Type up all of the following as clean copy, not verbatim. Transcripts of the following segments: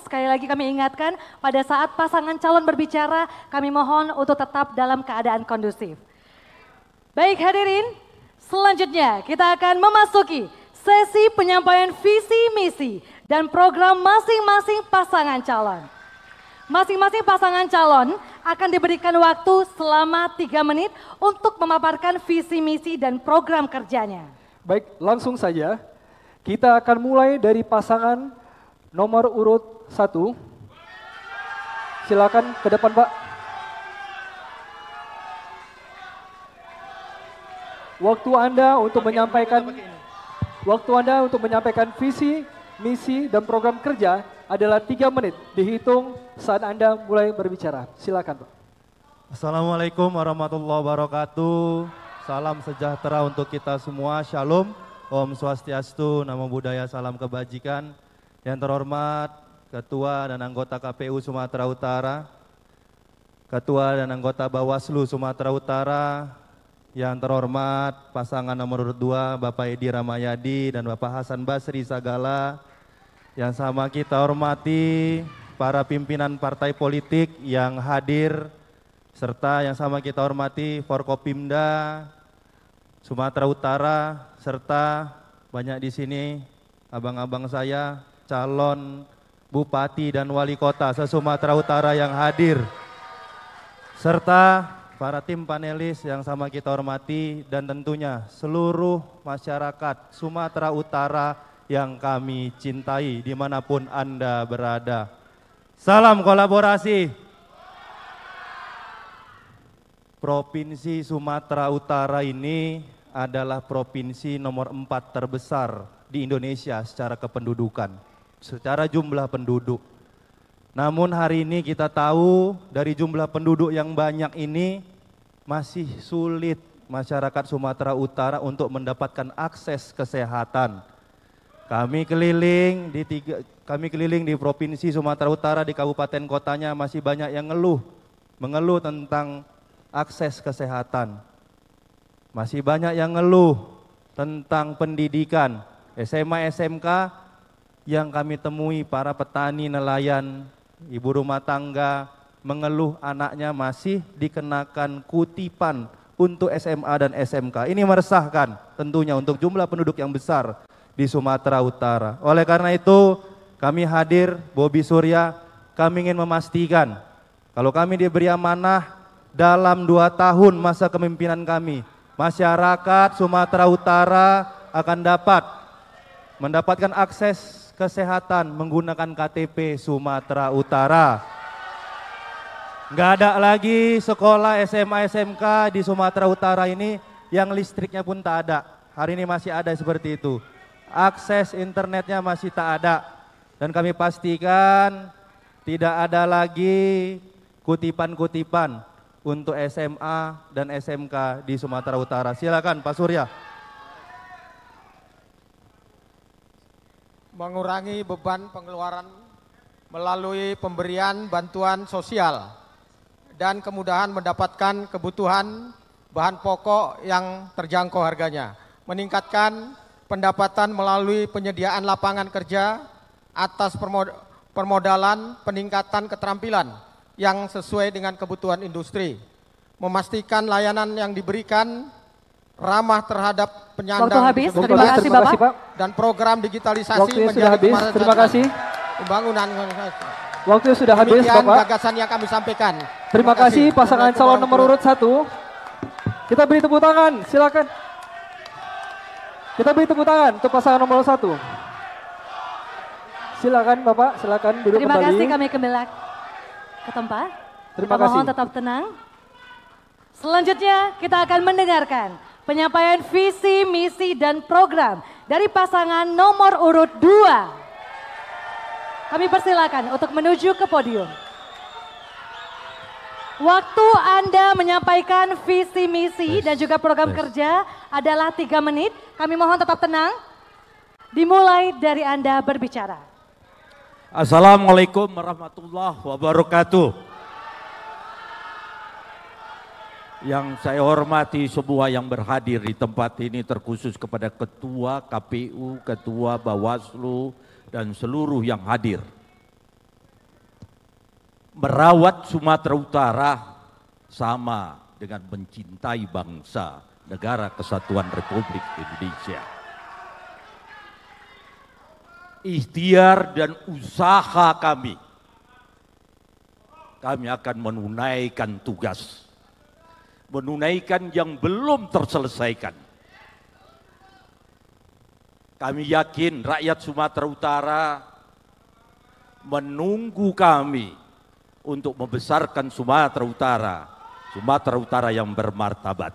Sekali lagi kami ingatkan, pada saat pasangan calon berbicara, kami mohon untuk tetap dalam keadaan kondusif. Baik hadirin, selanjutnya kita akan memasuki sesi penyampaian visi misi dan program masing-masing pasangan calon. Masing-masing pasangan calon akan diberikan waktu selama 3 menit untuk memaparkan visi misi dan program kerjanya. Baik, langsung saja kita akan mulai dari pasangan nomor urut 1. Silakan ke depan, Pak. Waktu Anda untuk menyampaikan visi, misi, dan program kerja adalah 3 menit. Dihitung saat Anda mulai berbicara. Silakan, Pak. Assalamualaikum warahmatullahi wabarakatuh. Salam sejahtera untuk kita semua. Shalom. Om Swastiastu, Namo Buddhaya, salam kebajikan. Yang terhormat Ketua dan anggota KPU Sumatera Utara, Ketua dan anggota Bawaslu Sumatera Utara, yang terhormat pasangan nomor urut 2 Bapak Edi Ramayadi dan Bapak Hasan Basri Sagala, yang sama kita hormati para pimpinan partai politik yang hadir, serta yang sama kita hormati Forkopimda Sumatera Utara, serta banyak di sini abang-abang saya, calon Bupati dan Wali Kota se-Sumatera Utara yang hadir, serta para tim panelis yang sama kita hormati, dan tentunya seluruh masyarakat Sumatera Utara yang kami cintai dimanapun Anda berada. Salam kolaborasi. Provinsi Sumatera Utara ini adalah provinsi nomor 4 terbesar di Indonesia secara kependudukan, secara jumlah penduduk. Namun hari ini kita tahu dari jumlah penduduk yang banyak ini masih sulit masyarakat Sumatera Utara untuk mendapatkan akses kesehatan. Kami keliling di Provinsi Sumatera Utara, di kabupaten kotanya masih banyak yang mengeluh tentang akses kesehatan. Masih banyak yang ngeluh tentang pendidikan, SMA, SMK, yang kami temui para petani, nelayan, ibu rumah tangga mengeluh anaknya masih dikenakan kutipan untuk SMA dan SMK. Ini meresahkan tentunya untuk jumlah penduduk yang besar di Sumatera Utara. Oleh karena itu kami hadir, Bobi Surya, kami ingin memastikan kalau kami diberi amanah dalam 2 tahun masa kepemimpinan kami, masyarakat Sumatera Utara akan mendapatkan akses kesehatan menggunakan KTP Sumatera Utara. Nggak ada lagi sekolah SMA SMK di Sumatera Utara ini yang listriknya pun tak ada. Hari ini masih ada seperti itu. Akses internetnya masih tak ada. Dan kami pastikan tidak ada lagi kutipan-kutipan untuk SMA dan SMK di Sumatera Utara. Silakan Pak Surya. Mengurangi beban pengeluaran melalui pemberian bantuan sosial dan kemudahan mendapatkan kebutuhan bahan pokok yang terjangkau harganya, meningkatkan pendapatan melalui penyediaan lapangan kerja atas permodalan, peningkatan keterampilan yang sesuai dengan kebutuhan industri, memastikan layanan yang diberikan ramah terhadap penyandang disabilitas dan program digitalisasi Waktunya sudah habis. Terima kasih. Pembangunan. Waktunya sudah habis, Demikian Bapak. gagasan yang kami sampaikan. Terima kasih pasangan calon nomor urut 1. Kita beri tepuk tangan, silakan. Kita beri tepuk tangan untuk pasangan nomor 1. Silakan Bapak, silakan duduk kembali. Terima kasih, kami kembali ke tempat. Terima Kita kasih. mohon tetap tenang. Selanjutnya kita akan mendengarkan penyampaian visi, misi, dan program dari pasangan nomor urut 2. Kami persilakan untuk menuju ke podium. Waktu Anda menyampaikan visi, misi, dan juga program kerja adalah 3 menit. Kami mohon tetap tenang. Dimulai dari Anda berbicara. Assalamualaikum warahmatullahi wabarakatuh. Yang saya hormati semua yang berhadir di tempat ini, terkhusus kepada Ketua KPU, Ketua Bawaslu, dan seluruh yang hadir. Merawat Sumatera Utara sama dengan mencintai bangsa negara kesatuan Republik Indonesia. Ikhtiar dan usaha kami akan menunaikan tugas, menunaikan yang belum terselesaikan. Kami yakin rakyat Sumatera Utara menunggu kami untuk membesarkan Sumatera Utara yang bermartabat.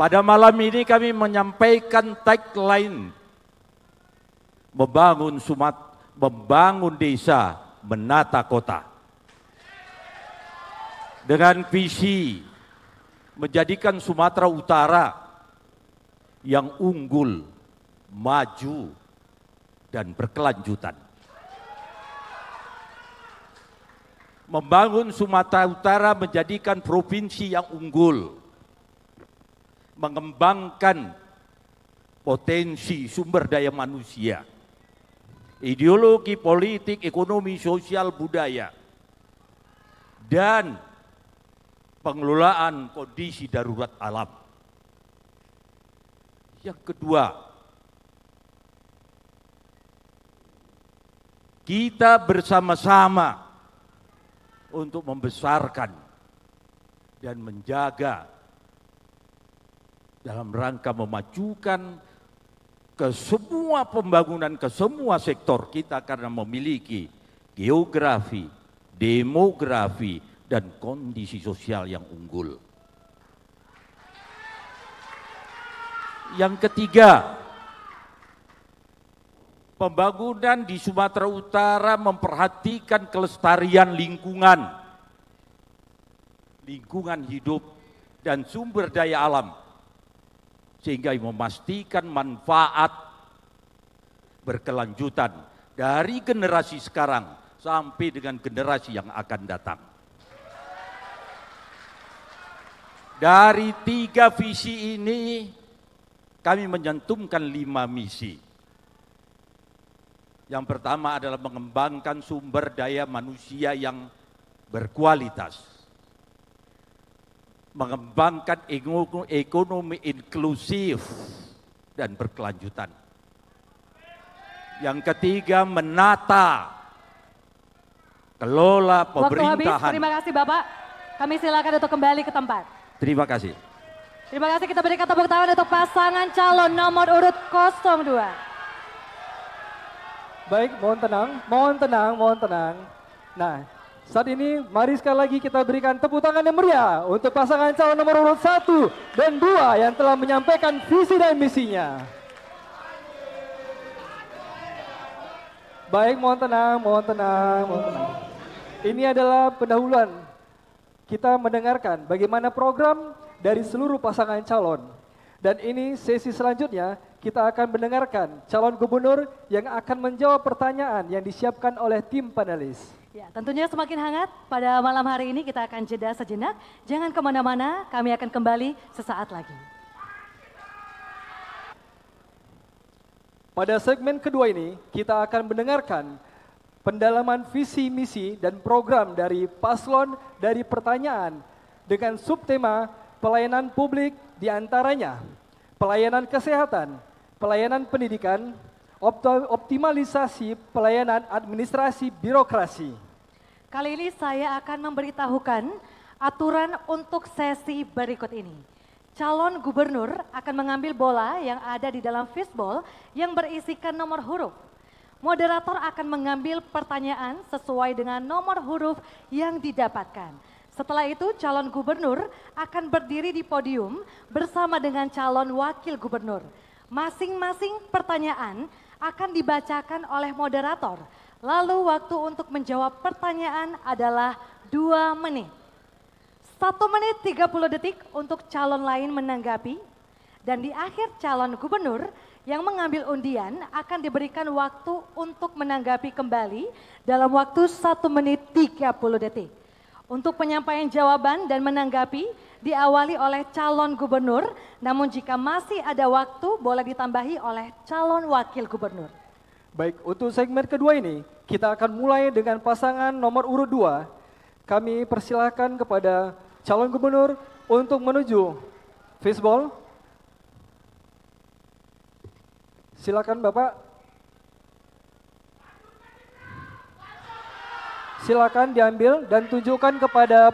Pada malam ini kami menyampaikan tagline membangun desa, menata kota. Dengan visi menjadikan Sumatera Utara yang unggul, maju, dan berkelanjutan. Membangun Sumatera Utara menjadikan provinsi yang unggul, mengembangkan potensi sumber daya manusia, ideologi politik, ekonomi, sosial, budaya, dan pengelolaan kondisi darurat alam. Yang kedua, kita bersama-sama untuk membesarkan dan menjaga dalam rangka memajukan ke semua pembangunan, ke semua sektor kita karena memiliki geografi, demografi, dan kondisi sosial yang unggul. Yang ketiga, pembangunan di Sumatera Utara memperhatikan kelestarian lingkungan hidup dan sumber daya alam, sehingga memastikan manfaat berkelanjutan dari generasi sekarang sampai dengan generasi yang akan datang. Dari 3 visi ini kami menyantumkan 5 misi. Yang pertama adalah mengembangkan sumber daya manusia yang berkualitas, mengembangkan ekonomi inklusif dan berkelanjutan. Yang ketiga, menata kelola pemerintahan. Waktu habis, terima kasih Bapak. Kami silakan untuk kembali ke tempat. Terima kasih. Terima kasih, kita berikan tepuk tangan untuk pasangan calon nomor urut 02. Baik, mohon tenang. Nah, saat ini mari sekali lagi kita berikan tepuk tangan yang meriah untuk pasangan calon nomor urut 1 dan 2 yang telah menyampaikan visi dan misinya. Baik, mohon tenang. Ini adalah pendahuluan. Kita mendengarkan bagaimana program dari seluruh pasangan calon. Dan ini sesi selanjutnya kita akan mendengarkan calon gubernur yang akan menjawab pertanyaan yang disiapkan oleh tim panelis. Ya, tentunya semakin hangat pada malam hari ini. Kita akan jeda sejenak. Jangan kemana-mana, kami akan kembali sesaat lagi. Pada segmen kedua ini kita akan mendengarkan pendalaman visi misi dan program dari paslon dari pertanyaan dengan subtema pelayanan publik, diantaranya pelayanan kesehatan, pelayanan pendidikan, optimalisasi pelayanan administrasi birokrasi. Kali ini saya akan memberitahukan aturan untuk sesi berikut ini. Calon gubernur akan mengambil bola yang ada di dalam fishbowl yang berisikan nomor huruf. Moderator akan mengambil pertanyaan sesuai dengan nomor huruf yang didapatkan. Setelah itu calon gubernur akan berdiri di podium bersama dengan calon wakil gubernur. Masing-masing pertanyaan akan dibacakan oleh moderator. Lalu waktu untuk menjawab pertanyaan adalah 2 menit. 1 menit 30 detik untuk calon lain menanggapi. Dan di akhir calon gubernur yang mengambil undian akan diberikan waktu untuk menanggapi kembali dalam waktu 1 menit 30 detik. Untuk penyampaian jawaban dan menanggapi diawali oleh calon gubernur, namun jika masih ada waktu boleh ditambahi oleh calon wakil gubernur. Baik, untuk segmen kedua ini kita akan mulai dengan pasangan nomor urut 2. Kami persilahkan kepada calon gubernur untuk menuju fishbowl. Silakan Bapak. Silakan diambil dan tunjukkan kepada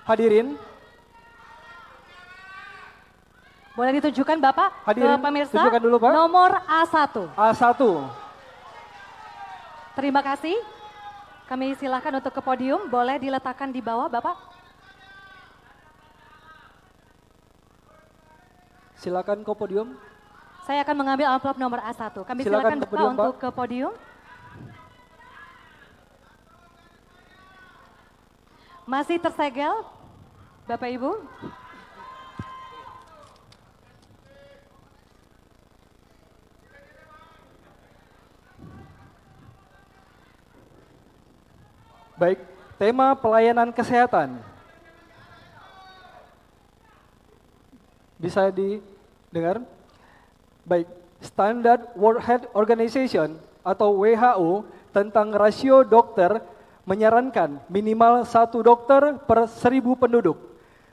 hadirin. Boleh ditunjukkan Bapak Hadirin, ke pemirsa. tunjukkan dulu, Pak. Nomor A1. A1. Terima kasih. Kami silakan untuk ke podium. Boleh diletakkan di bawah Bapak. Silakan ke podium. Saya akan mengambil amplop nomor A1. Kami silakan Silakan ke Bapak podium, untuk Pak. ke podium. Masih tersegel, Bapak Ibu. Baik, tema pelayanan kesehatan. Bisa didengar? Baik, Standard World Health Organization atau WHO tentang rasio dokter menyarankan minimal 1 dokter per 1.000 penduduk.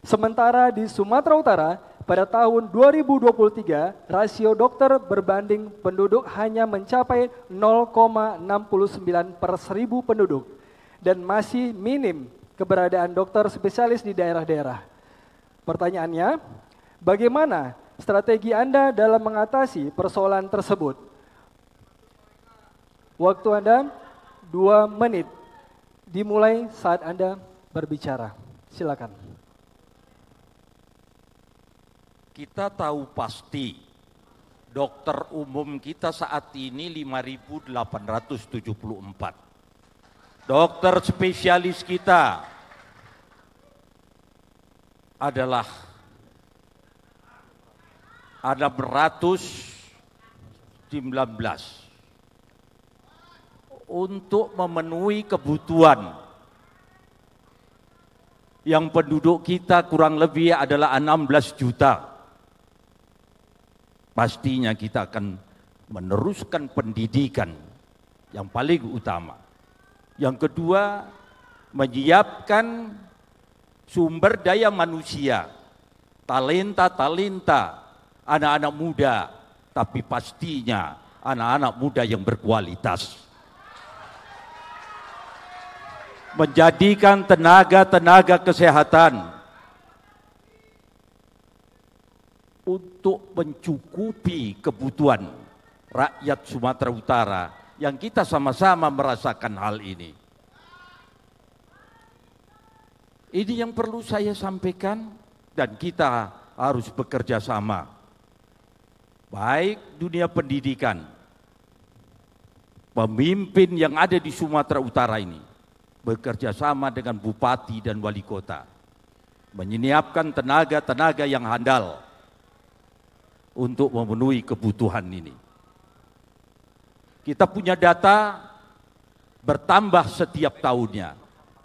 Sementara di Sumatera Utara pada tahun 2023 rasio dokter berbanding penduduk hanya mencapai 0,69 per 1.000 penduduk dan masih minim keberadaan dokter spesialis di daerah-daerah. Pertanyaannya, bagaimana strategi Anda dalam mengatasi persoalan tersebut? Waktu Anda 2 menit. Dimulai saat Anda berbicara. Silakan. Kita tahu pasti dokter umum kita saat ini 5.874. Dokter spesialis kita adalah 619. Untuk memenuhi kebutuhan yang penduduk kita kurang lebih adalah 16 juta. Pastinya kita akan meneruskan pendidikan yang paling utama. Yang kedua, menyiapkan sumber daya manusia, talenta-talenta, anak-anak muda, tapi pastinya anak-anak muda yang berkualitas. Menjadikan tenaga-tenaga kesehatan untuk mencukupi kebutuhan rakyat Sumatera Utara yang kita sama-sama merasakan hal ini. Ini yang perlu saya sampaikan dan kita harus bekerja sama. Baik dunia pendidikan, pemimpin yang ada di Sumatera Utara ini bekerja sama dengan bupati dan wali kota, menyiapkan tenaga-tenaga yang handal untuk memenuhi kebutuhan ini. Kita punya data bertambah setiap tahunnya,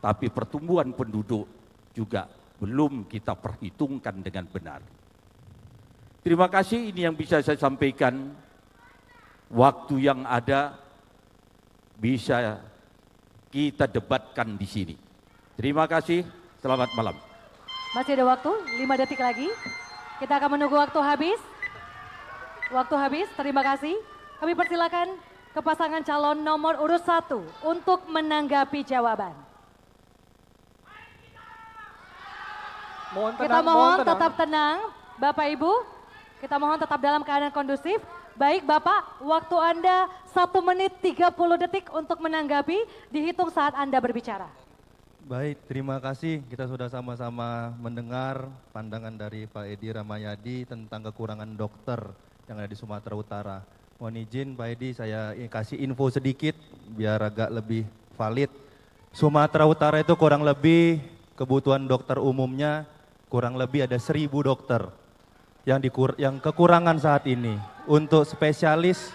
tapi pertumbuhan penduduk juga belum kita perhitungkan dengan benar. Terima kasih, ini yang bisa saya sampaikan. Waktu yang ada bisa kita debatkan di sini. Terima kasih, selamat malam. Masih ada waktu, 5 detik lagi. Kita akan menunggu waktu habis. Waktu habis, terima kasih. Kami persilakan ke pasangan calon nomor urut 1 untuk menanggapi jawaban. Kita mohon tetap tenang, Bapak Ibu. Kita mohon tetap dalam keadaan kondusif. Baik Bapak, waktu Anda 1 menit 30 detik untuk menanggapi, dihitung saat Anda berbicara. Baik, terima kasih. Kita sudah sama-sama mendengar pandangan dari Pak Edi Ramayadi tentang kekurangan dokter yang ada di Sumatera Utara. Mohon izin Pak Edi, saya kasih info sedikit biar agak lebih valid. Sumatera Utara itu kurang lebih kebutuhan dokter umumnya kurang lebih ada 1.000 dokter yang kekurangan saat ini. Untuk spesialis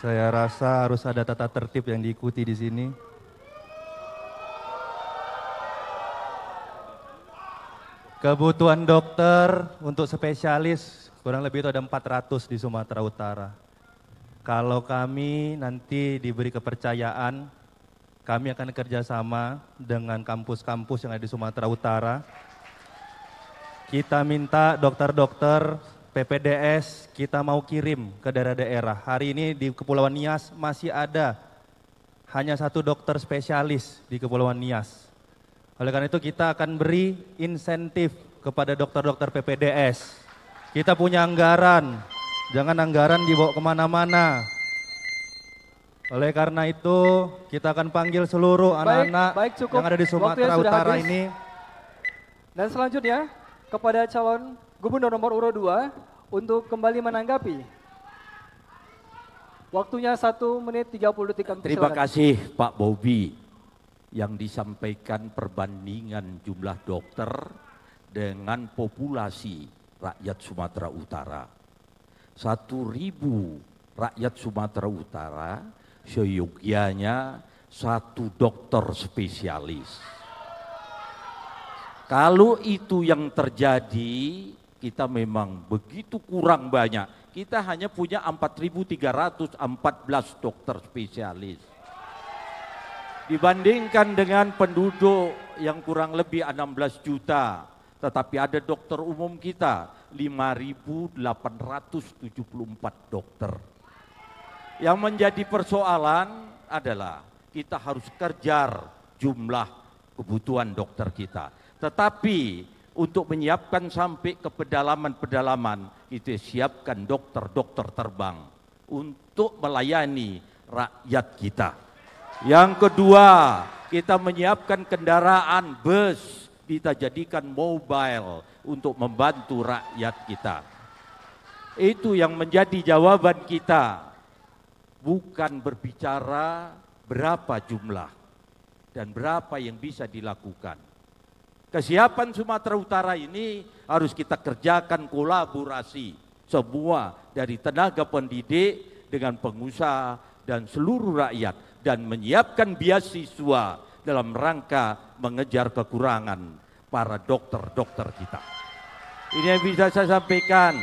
Saya rasa harus ada tata tertib yang diikuti di sini. Kebutuhan dokter untuk spesialis kurang lebih itu ada 400 di Sumatera Utara. Kalau kami nanti diberi kepercayaan, kami akan kerjasama dengan kampus-kampus yang ada di Sumatera Utara. Kita minta dokter-dokter PPDS kita mau kirim ke daerah-daerah. Hari ini di Kepulauan Nias masih ada hanya 1 dokter spesialis di Kepulauan Nias. Oleh karena itu kita akan beri insentif kepada dokter-dokter PPDS. Kita punya anggaran, jangan anggaran dibawa kemana-mana. Oleh karena itu kita akan panggil seluruh anak-anak yang ada di Sumatera Utara ini. Dan selanjutnya kepada calon gubernur nomor urut 2 untuk kembali menanggapi. Waktunya 1 menit 30 detik. Terima kasih Pak Bobi yang disampaikan perbandingan jumlah dokter dengan populasi rakyat Sumatera Utara. 1.000 rakyat Sumatera Utara seyogianya 1 dokter spesialis. Kalau itu yang terjadi, kita memang begitu kurang banyak. Kita hanya punya 4.314 dokter spesialis. Dibandingkan dengan penduduk yang kurang lebih 16 juta, tetapi ada dokter umum kita 5.874 dokter. Yang menjadi persoalan adalah kita harus kejar jumlah kebutuhan dokter kita. Tetapi untuk menyiapkan sampai ke pedalaman-pedalaman, kita siapkan dokter-dokter terbang untuk melayani rakyat kita. Yang kedua, kita menyiapkan kendaraan bus, kita jadikan mobile untuk membantu rakyat kita. Itu yang menjadi jawaban kita, bukan berbicara berapa jumlah dan berapa yang bisa dilakukan. Kesiapan Sumatera Utara ini harus kita kerjakan kolaborasi semua dari tenaga pendidik dengan pengusaha dan seluruh rakyat, dan menyiapkan beasiswa dalam rangka mengejar kekurangan para dokter-dokter kita. Ini yang bisa saya sampaikan.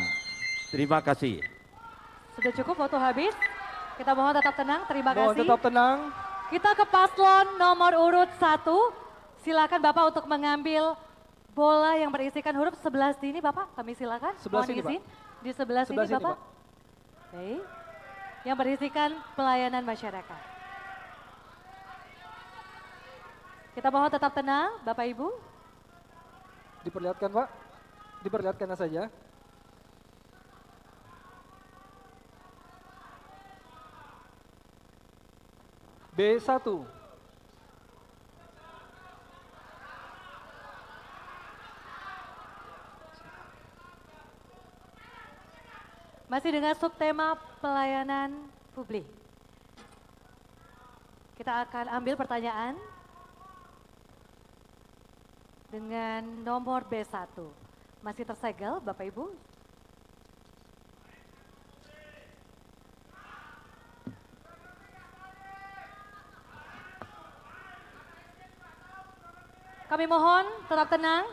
Terima kasih. Sudah cukup waktu habis. Kita mohon tetap tenang. Terima kasih. Mohon tetap tenang. Kita ke paslon nomor urut 1. Silakan Bapak untuk mengambil bola yang berisikan huruf 11 ini Bapak. Kami silakan. Sebelah Mohon sini, izin. Pak. Di sebelah sini Sebelah sini, Bapak. Pak. Baik. Yang berisikan pelayanan masyarakat. Kita mohon tetap tenang, Bapak Ibu. Diperlihatkan Pak, diperlihatkan saja. B1. Masih dengan subtema pelayanan publik. Kita akan ambil pertanyaan dengan nomor B1. Masih tersegel Bapak Ibu? Kami mohon tetap tenang.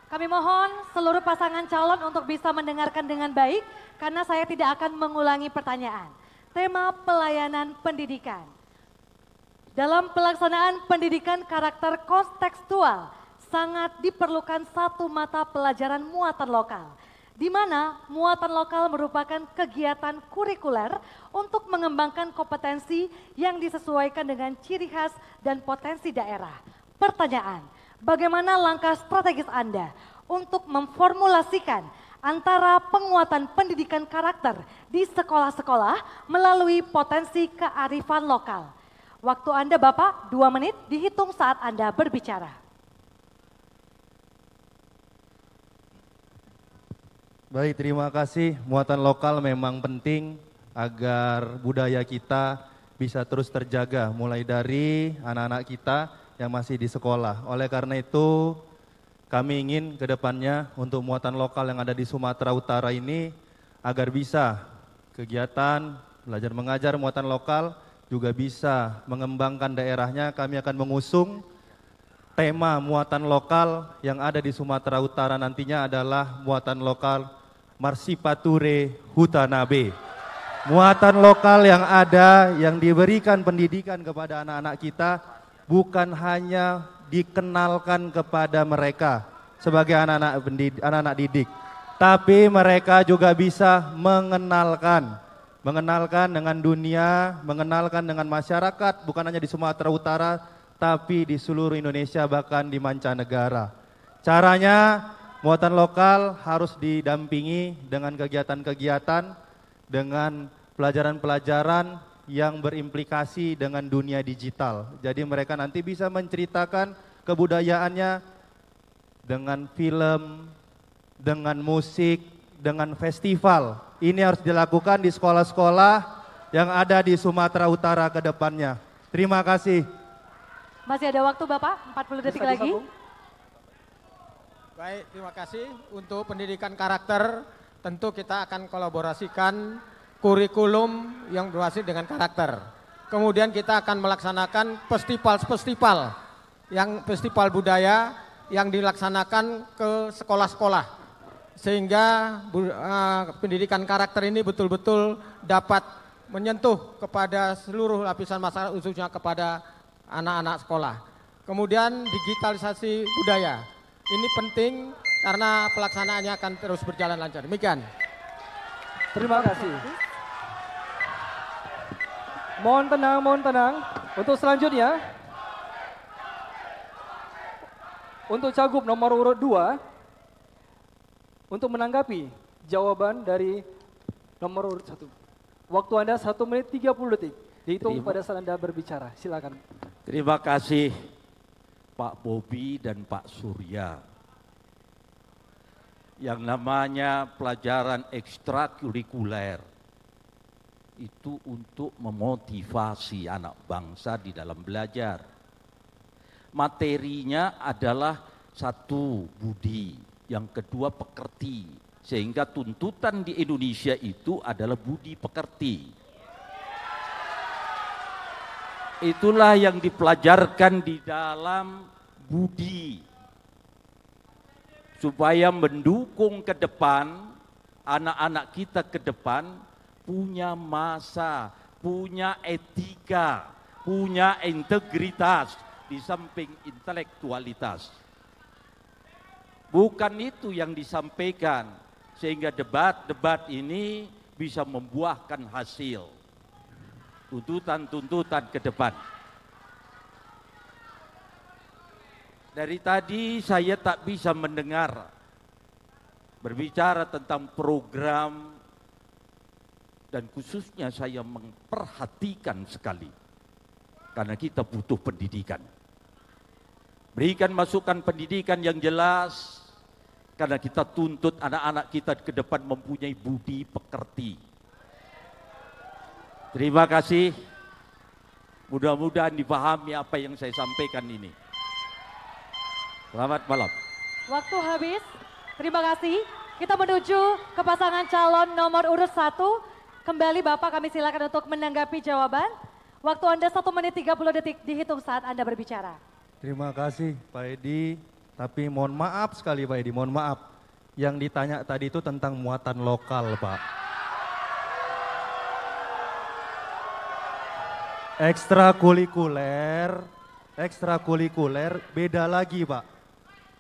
Kami mohon seluruh pasangan calon untuk bisa mendengarkan dengan baik karena saya tidak akan mengulangi pertanyaan. Tema pelayanan pendidikan. Dalam pelaksanaan pendidikan karakter kontekstual sangat diperlukan satu mata pelajaran muatan lokal, di mana muatan lokal merupakan kegiatan kurikuler untuk mengembangkan kompetensi yang disesuaikan dengan ciri khas dan potensi daerah. Pertanyaan, bagaimana langkah strategis Anda untuk memformulasikan antara penguatan pendidikan karakter di sekolah-sekolah melalui potensi kearifan lokal? Waktu Anda Bapak 2 menit dihitung saat Anda berbicara. Baik, terima kasih. Muatan lokal memang penting agar budaya kita bisa terus terjaga mulai dari anak-anak kita yang masih di sekolah. Oleh karena itu kami ingin ke depannya untuk muatan lokal yang ada di Sumatera Utara ini agar bisa kegiatan belajar mengajar muatan lokal, juga bisa mengembangkan daerahnya. Kami akan mengusung tema muatan lokal yang ada di Sumatera Utara nantinya adalah muatan lokal Marsipature Hutanabe. Muatan lokal yang ada, yang diberikan pendidikan kepada anak-anak kita, bukan hanya dikenalkan kepada mereka sebagai anak-anak didik, tapi mereka juga bisa mengenalkan dengan dunia, mengenalkan dengan masyarakat, bukan hanya di Sumatera Utara, tapi di seluruh Indonesia, bahkan di mancanegara. Caranya, muatan lokal harus didampingi dengan kegiatan-kegiatan, dengan pelajaran-pelajaran yang berimplikasi dengan dunia digital. Jadi mereka nanti bisa menceritakan kebudayaannya dengan film, dengan musik, dengan festival. Ini harus dilakukan di sekolah-sekolah yang ada di Sumatera Utara ke depannya. Terima kasih. Masih ada waktu Bapak, 40 detik lagi. Baik, terima kasih. Untuk pendidikan karakter, tentu kita akan kolaborasikan kurikulum yang berbasis dengan karakter. Kemudian kita akan melaksanakan festival festival budaya yang dilaksanakan ke sekolah-sekolah. Sehingga pendidikan karakter ini betul-betul dapat menyentuh kepada seluruh lapisan masyarakat, khususnya kepada anak-anak sekolah. Kemudian digitalisasi budaya. Ini penting karena pelaksanaannya akan terus berjalan lancar. Demikian. Terima kasih. Mohon tenang. Untuk selanjutnya, untuk Cagup nomor urut 2, untuk menanggapi jawaban dari nomor urut 1. Waktu Anda 1 menit 30 detik. Dihitung pada saat Anda berbicara. Silakan. Terima kasih Pak Bobi dan Pak Surya. Yang namanya pelajaran ekstrakurikuler itu untuk memotivasi anak bangsa di dalam belajar. Materinya adalah satu, budi, yang kedua pekerti, sehingga tuntutan di Indonesia itu adalah budi pekerti. Itulah yang dipelajarkan di dalam budi, supaya mendukung ke depan, anak-anak kita ke depan punya masa, punya etika, punya integritas di samping intelektualitas. Bukan itu yang disampaikan, sehingga debat-debat ini bisa membuahkan hasil. Tuntutan-tuntutan ke depan. Dari tadi saya tak bisa mendengar berbicara tentang program, dan khususnya saya memperhatikan sekali karena kita butuh pendidikan. Berikan masukan pendidikan yang jelas karena kita tuntut anak-anak kita ke depan mempunyai budi pekerti. Terima kasih. Mudah-mudahan dipahami apa yang saya sampaikan ini. Selamat malam. Waktu habis. Terima kasih. Kita menuju ke pasangan calon nomor urut 1. Kembali Bapak kami silakan untuk menanggapi jawaban. Waktu Anda 1 menit 30 detik dihitung saat Anda berbicara. Terima kasih Pak Edi. Tapi mohon maaf sekali Pak Edi, mohon maaf. Yang ditanya tadi itu tentang muatan lokal Pak. Ekstrakurikuler beda lagi Pak.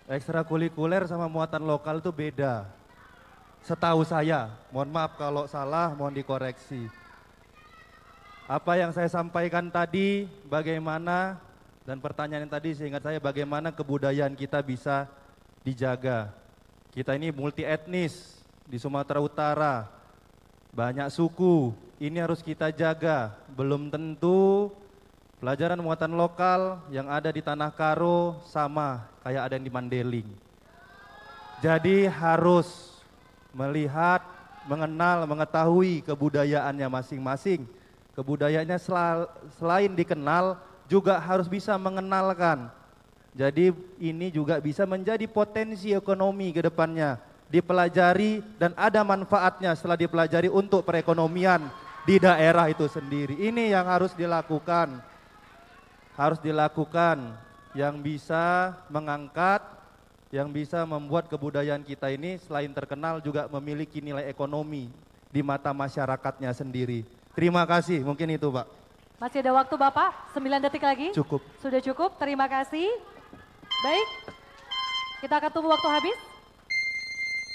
Ekstrakurikuler sama muatan lokal itu beda. Setahu saya, mohon maaf kalau salah, mohon dikoreksi. Apa yang saya sampaikan tadi, bagaimana, dan pertanyaan yang tadi seingat saya, bagaimana kebudayaan kita bisa dijaga. Kita ini multi etnis di Sumatera Utara, banyak suku, ini harus kita jaga. Belum tentu pelajaran muatan lokal yang ada di Tanah Karo sama kayak ada yang di Mandeling. Jadi harus melihat, mengenal, mengetahui kebudayaannya masing-masing. Kebudayaannya selain dikenal, juga harus bisa mengenalkan. Jadi ini juga bisa menjadi potensi ekonomi ke depannya. Dipelajari dan ada manfaatnya setelah dipelajari untuk perekonomian di daerah itu sendiri. Ini yang harus dilakukan. Harus dilakukan yang bisa mengangkat, yang bisa membuat kebudayaan kita ini selain terkenal juga memiliki nilai ekonomi di mata masyarakatnya sendiri. Terima kasih, mungkin itu Pak. Masih ada waktu Bapak, 9 detik lagi. Cukup. Sudah cukup, terima kasih. Baik, kita akan tunggu waktu habis.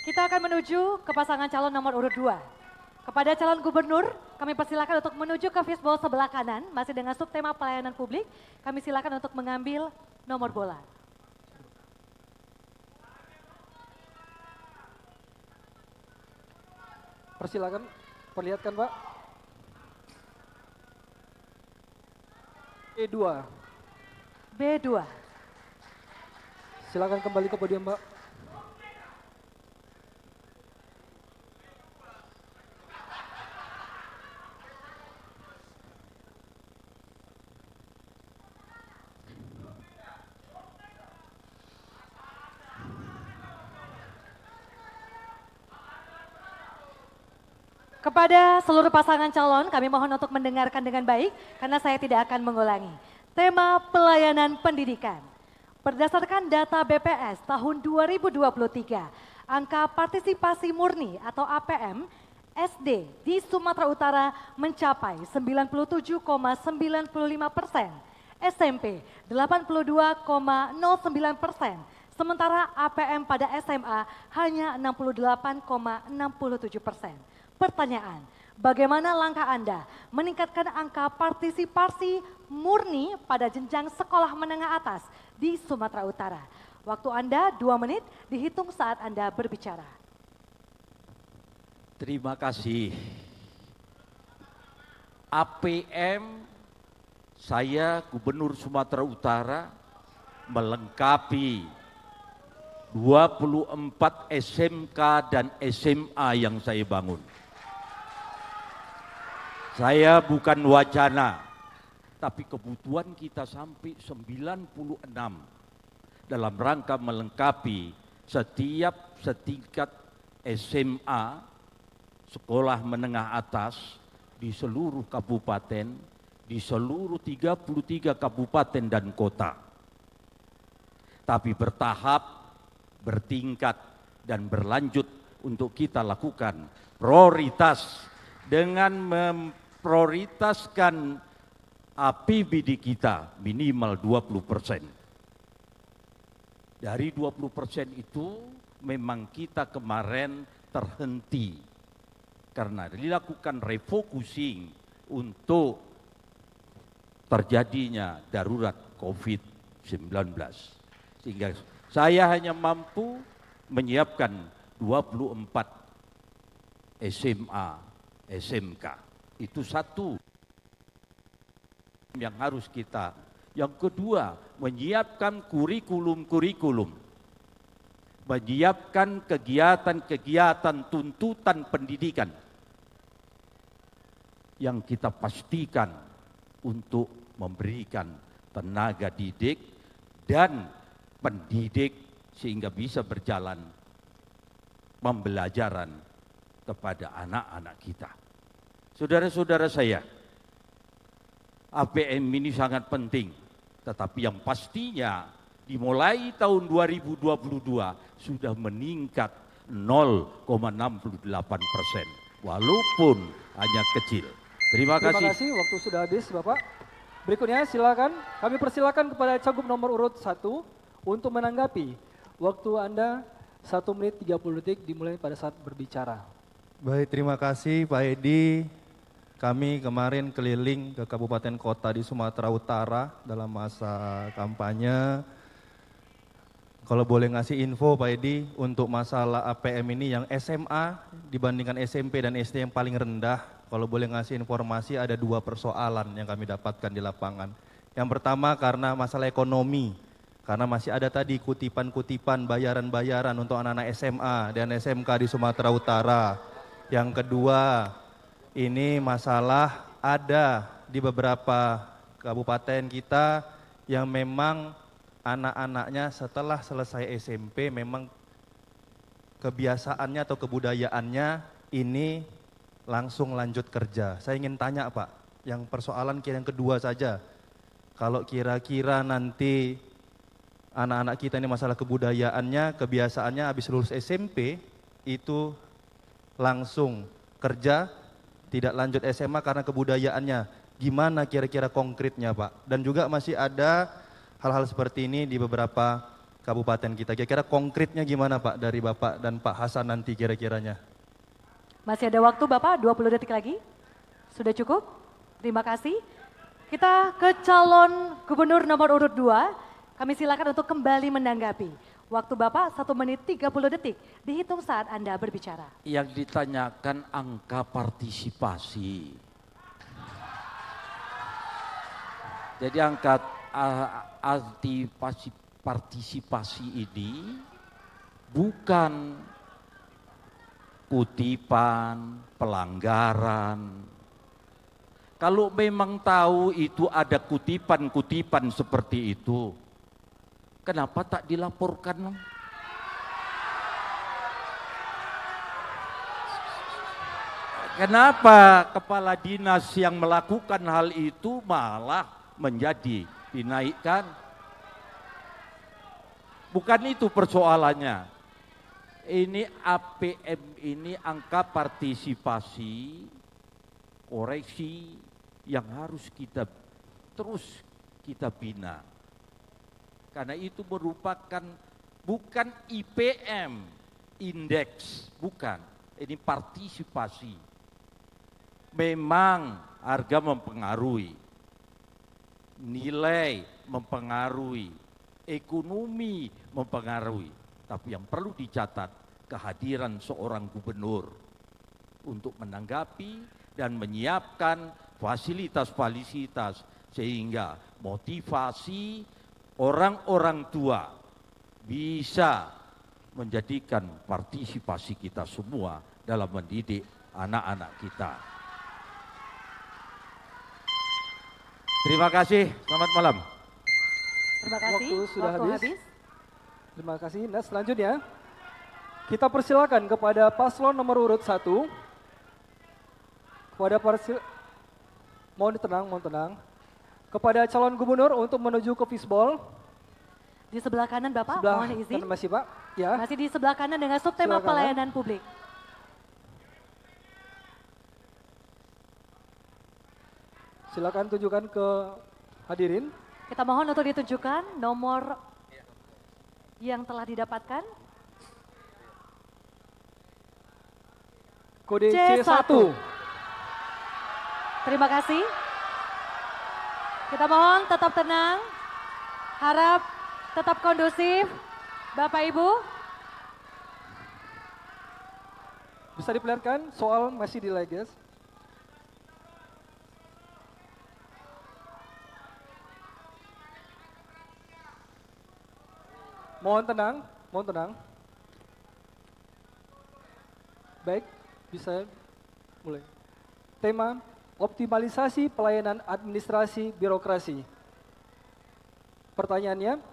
Kita akan menuju ke pasangan calon nomor urut 2. Kepada calon gubernur, kami persilakan untuk menuju ke fishbowl sebelah kanan, masih dengan subtema pelayanan publik. Kami silakan untuk mengambil nomor bola. Persilakan, perlihatkan Pak. B2. B2. Silakan kembali ke podium Pak. Kepada seluruh pasangan calon, kami mohon untuk mendengarkan dengan baik karena saya tidak akan mengulangi. Tema pelayanan pendidikan. Berdasarkan data BPS tahun 2023, angka partisipasi murni atau APM SD di Sumatera Utara mencapai 97,95%, SMP 82,09%, sementara APM pada SMA hanya 68,67%. Pertanyaan, bagaimana langkah Anda meningkatkan angka partisipasi murni pada jenjang sekolah menengah atas di Sumatera Utara? Waktu Anda 2 menit dihitung saat Anda berbicara. Terima kasih. APM saya Gubernur Sumatera Utara melengkapi 24 SMK dan SMA yang saya bangun. Saya bukan wacana, tapi kebutuhan kita sampai 96 dalam rangka melengkapi setiap setingkat SMA, sekolah menengah atas di seluruh kabupaten, di seluruh 33 kabupaten dan kota. Tapi bertahap, bertingkat, dan berlanjut untuk kita lakukan prioritas dengan memprioritaskan APBD kita minimal 20%. Dari 20% itu memang kita kemarin terhenti karena dilakukan refocusing untuk terjadinya darurat COVID-19. Sehingga saya hanya mampu menyiapkan 24 SMA, SMK. Itu satu yang harus kita. Yang kedua, menyiapkan kurikulum-kurikulum. Menyiapkan kegiatan-kegiatan tuntutan pendidikan yang kita pastikan untuk memberikan tenaga didik dan pendidik sehingga bisa berjalan pembelajaran kepada anak-anak kita. Saudara-saudara saya, APM ini sangat penting, tetapi yang pastinya dimulai tahun 2022 sudah meningkat 0,68%, walaupun hanya kecil. Terima kasih. Terima kasih, waktu sudah habis Bapak. Berikutnya silakan, kami persilakan kepada Cagup nomor urut 1 untuk menanggapi. Waktu Anda 1 menit 30 detik dimulai pada saat berbicara. Baik, terima kasih Pak Edi. Kami kemarin keliling ke kabupaten kota di Sumatera Utara dalam masa kampanye. Kalau boleh ngasih info Pak Edi, untuk masalah APM ini yang SMA dibandingkan SMP dan SD yang paling rendah, kalau boleh ngasih informasi ada 2 persoalan yang kami dapatkan di lapangan. Yang pertama karena masalah ekonomi, karena masih ada tadi kutipan-kutipan bayaran-bayaran untuk anak-anak SMA dan SMK di Sumatera Utara. Yang kedua, ini masalah ada di beberapa kabupaten kita yang memang anak-anaknya setelah selesai SMP memang kebiasaannya atau kebudayaannya ini langsung lanjut kerja. Saya ingin tanya Pak, yang persoalan yang kedua saja. Kalau kira-kira nanti anak-anak kita ini masalah kebudayaannya, kebiasaannya habis lulus SMP, itu langsung kerja, tidak lanjut SMA karena kebudayaannya. Gimana kira-kira konkretnya Pak? Dan juga masih ada hal-hal seperti ini di beberapa kabupaten kita. Kira-kira konkretnya gimana Pak dari Bapak dan Pak Hasan nanti kira-kiranya? Masih ada waktu Bapak, 20 detik lagi. Sudah cukup? Terima kasih. Kita ke calon gubernur nomor urut 2. Kami silakan untuk kembali menanggapi. Waktu Bapak 1 menit 30 detik. Dihitung saat Anda berbicara. Yang ditanyakan angka partisipasi. Jadi angka partisipasi ini bukan kutipan, pelanggaran. Kalau memang tahu itu ada kutipan-kutipan seperti itu, kenapa tak dilaporkan? Kenapa kepala dinas yang melakukan hal itu malah menjadi dinaikkan? Bukan itu persoalannya. Ini APM ini angka partisipasi, koreksi yang harus kita terus kita bina. Karena itu merupakan bukan IPM, indeks, bukan. Ini partisipasi. Memang harga mempengaruhi, nilai mempengaruhi, ekonomi mempengaruhi. Tapi yang perlu dicatat, kehadiran seorang gubernur untuk menanggapi dan menyiapkan fasilitas-fasilitas sehingga motivasi orang-orang tua bisa menjadikan partisipasi kita semua dalam mendidik anak-anak kita. Terima kasih, selamat malam. Terima kasih. Waktu sudah Waktu habis. Terima kasih. Nah, selanjutnya kita persilakan kepada paslon nomor urut 1. Mohon tenang. Kepada calon gubernur untuk menuju ke fishball. Di sebelah kanan Bapak, Sebelah mohon izin. kanan masih Pak. Ya. Masih di sebelah kanan dengan subtema Sebelah kanan. pelayanan publik. Silakan tunjukkan ke hadirin. Kita mohon untuk ditunjukkan nomor yang telah didapatkan. Kode C1. C1. Terima kasih. Kita mohon tetap tenang, harap tetap kondusif. Bapak Ibu, Bisa diperlihatkan soal masih di Leges. Mohon tenang. Baik, bisa mulai. Tema, optimalisasi pelayanan administrasi birokrasi. Pertanyaannya,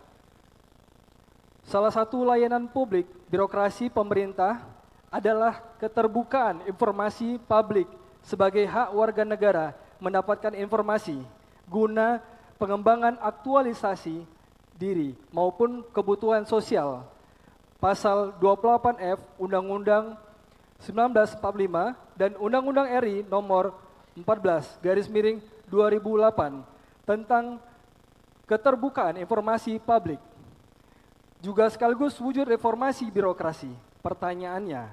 salah satu layanan publik birokrasi pemerintah adalah keterbukaan informasi publik sebagai hak warga negara mendapatkan informasi guna pengembangan aktualisasi diri maupun kebutuhan sosial. Pasal 28F Undang-Undang 1945 dan Undang-Undang RI nomor 14/2008 tentang keterbukaan informasi publik. Juga sekaligus wujud reformasi birokrasi. Pertanyaannya,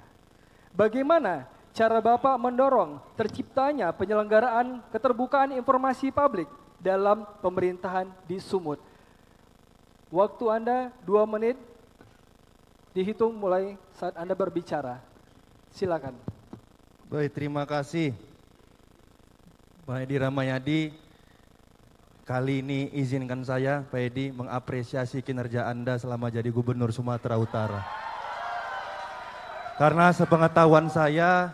bagaimana cara Bapak mendorong terciptanya penyelenggaraan keterbukaan informasi publik dalam pemerintahan di Sumut? Waktu Anda 2 menit dihitung mulai saat Anda berbicara. Silakan. Baik, terima kasih Pak Edi Ramayadi. Kali ini izinkan saya, Pak Edi, mengapresiasi kinerja Anda selama jadi Gubernur Sumatera Utara. Karena sepengetahuan saya,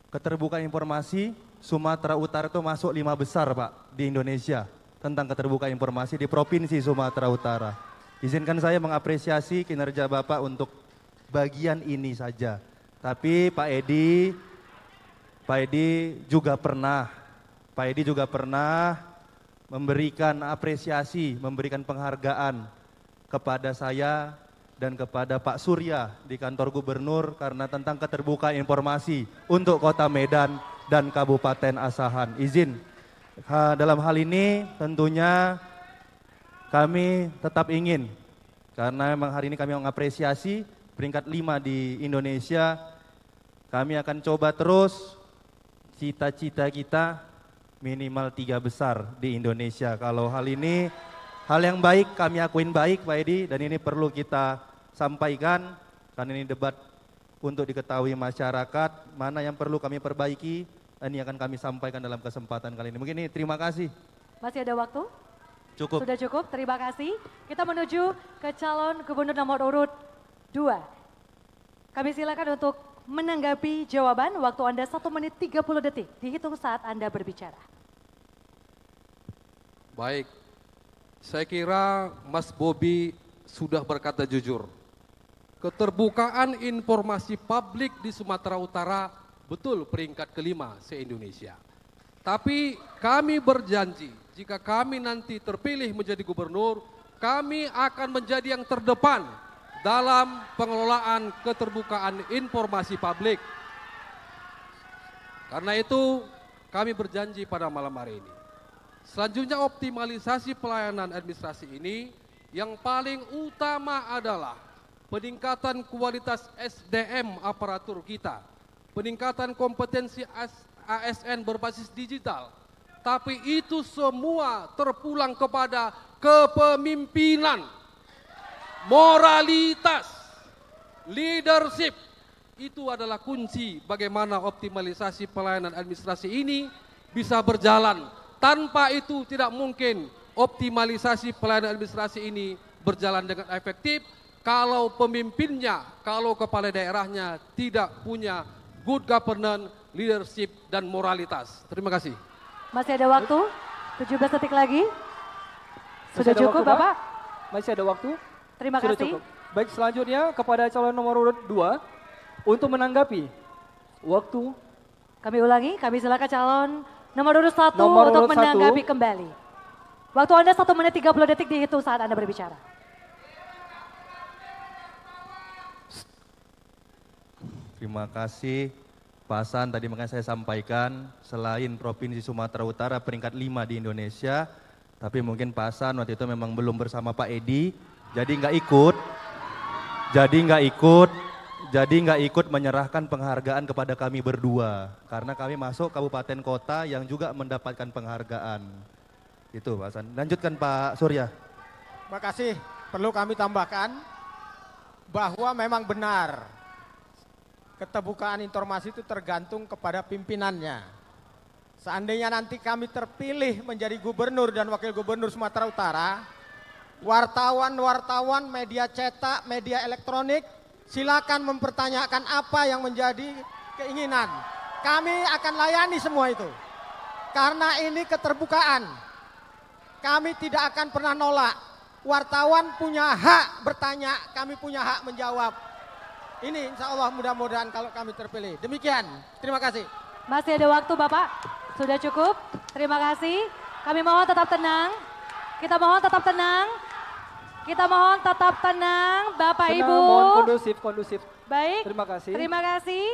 keterbukaan informasi Sumatera Utara itu masuk 5 besar Pak di Indonesia tentang keterbukaan informasi di Provinsi Sumatera Utara. Izinkan saya mengapresiasi kinerja Bapak untuk bagian ini saja. Tapi Pak Edi, Pak Edi juga pernah memberikan apresiasi, memberikan penghargaan kepada saya dan kepada Pak Surya di kantor gubernur karena tentang keterbukaan informasi untuk Kota Medan dan Kabupaten Asahan. Izin, dalam hal ini tentunya kami tetap ingin, karena memang hari ini kami mengapresiasi peringkat 5 di Indonesia, kami akan coba terus cita-cita kita minimal 3 besar di Indonesia. Kalau hal ini hal yang baik, kami akuin baik Pak Edi, dan ini perlu kita sampaikan karena ini debat untuk diketahui masyarakat, mana yang perlu kami perbaiki, ini akan kami sampaikan dalam kesempatan kali ini. Mungkin ini, terima kasih. Masih ada waktu? Cukup. Sudah cukup, terima kasih. Kita menuju ke calon gubernur nomor urut 2. Kami silakan untuk menanggapi jawaban. Waktu Anda 1 menit 30 detik, dihitung saat Anda berbicara. Baik, saya kira Mas Bobi sudah berkata jujur. Keterbukaan informasi publik di Sumatera Utara betul peringkat kelima se-Indonesia. Tapi kami berjanji jika kami nanti terpilih menjadi gubernur, kami akan menjadi yang terdepan dalam pengelolaan keterbukaan informasi publik. Karena itu kami berjanji pada malam hari ini. Selanjutnya optimalisasi pelayanan administrasi ini yang paling utama adalah peningkatan kualitas SDM aparatur kita, peningkatan kompetensi ASN berbasis digital. Tapi itu semua terpulang kepada kepemimpinan, moralitas, leadership. Itu adalah kunci bagaimana optimalisasi pelayanan administrasi ini bisa berjalan. Tanpa itu tidak mungkin optimalisasi pelayanan administrasi ini berjalan dengan efektif kalau pemimpinnya, kalau kepala daerahnya tidak punya good governance, leadership, dan moralitas. Terima kasih. Masih ada waktu, 17 detik lagi. Sudah Masih ada cukup waktu, Pak? Bapak? Masih ada waktu? Terima Sudah kasih. cukup. Baik, selanjutnya kepada calon nomor urut 2 untuk menanggapi waktu. Kami ulangi, kami silakan calon nomor urut 1 Nomor untuk urut menanggapi 1. kembali. Waktu Anda 1 menit 30 detik dihitung saat Anda berbicara. Terima kasih Pak Hasan, tadi makanya saya sampaikan selain Provinsi Sumatera Utara peringkat 5 di Indonesia, tapi mungkin Pak Hasan waktu itu memang belum bersama Pak Edi, jadi nggak ikut menyerahkan penghargaan kepada kami berdua, karena kami masuk kabupaten kota yang juga mendapatkan penghargaan. Itu Pak Hasan. Lanjutkan Pak Surya. Terima kasih. Perlu kami tambahkan bahwa memang benar keterbukaan informasi itu tergantung kepada pimpinannya. Seandainya nanti kami terpilih menjadi gubernur dan wakil gubernur Sumatera Utara, wartawan-wartawan, media cetak, media elektronik, silakan mempertanyakan apa yang menjadi keinginan. Kami akan layani semua itu. Karena ini keterbukaan. Kami tidak akan pernah nolak. Wartawan punya hak bertanya, kami punya hak menjawab. Ini insya Allah mudah-mudahan kalau kami terpilih. Demikian, terima kasih. Masih ada waktu Bapak, sudah cukup. Terima kasih. Kami mohon tetap tenang. Kita mohon tetap tenang. Kita mohon tetap tenang, Bapak Tenang, Ibu. mohon kondusif. Baik. Terima kasih. Terima kasih.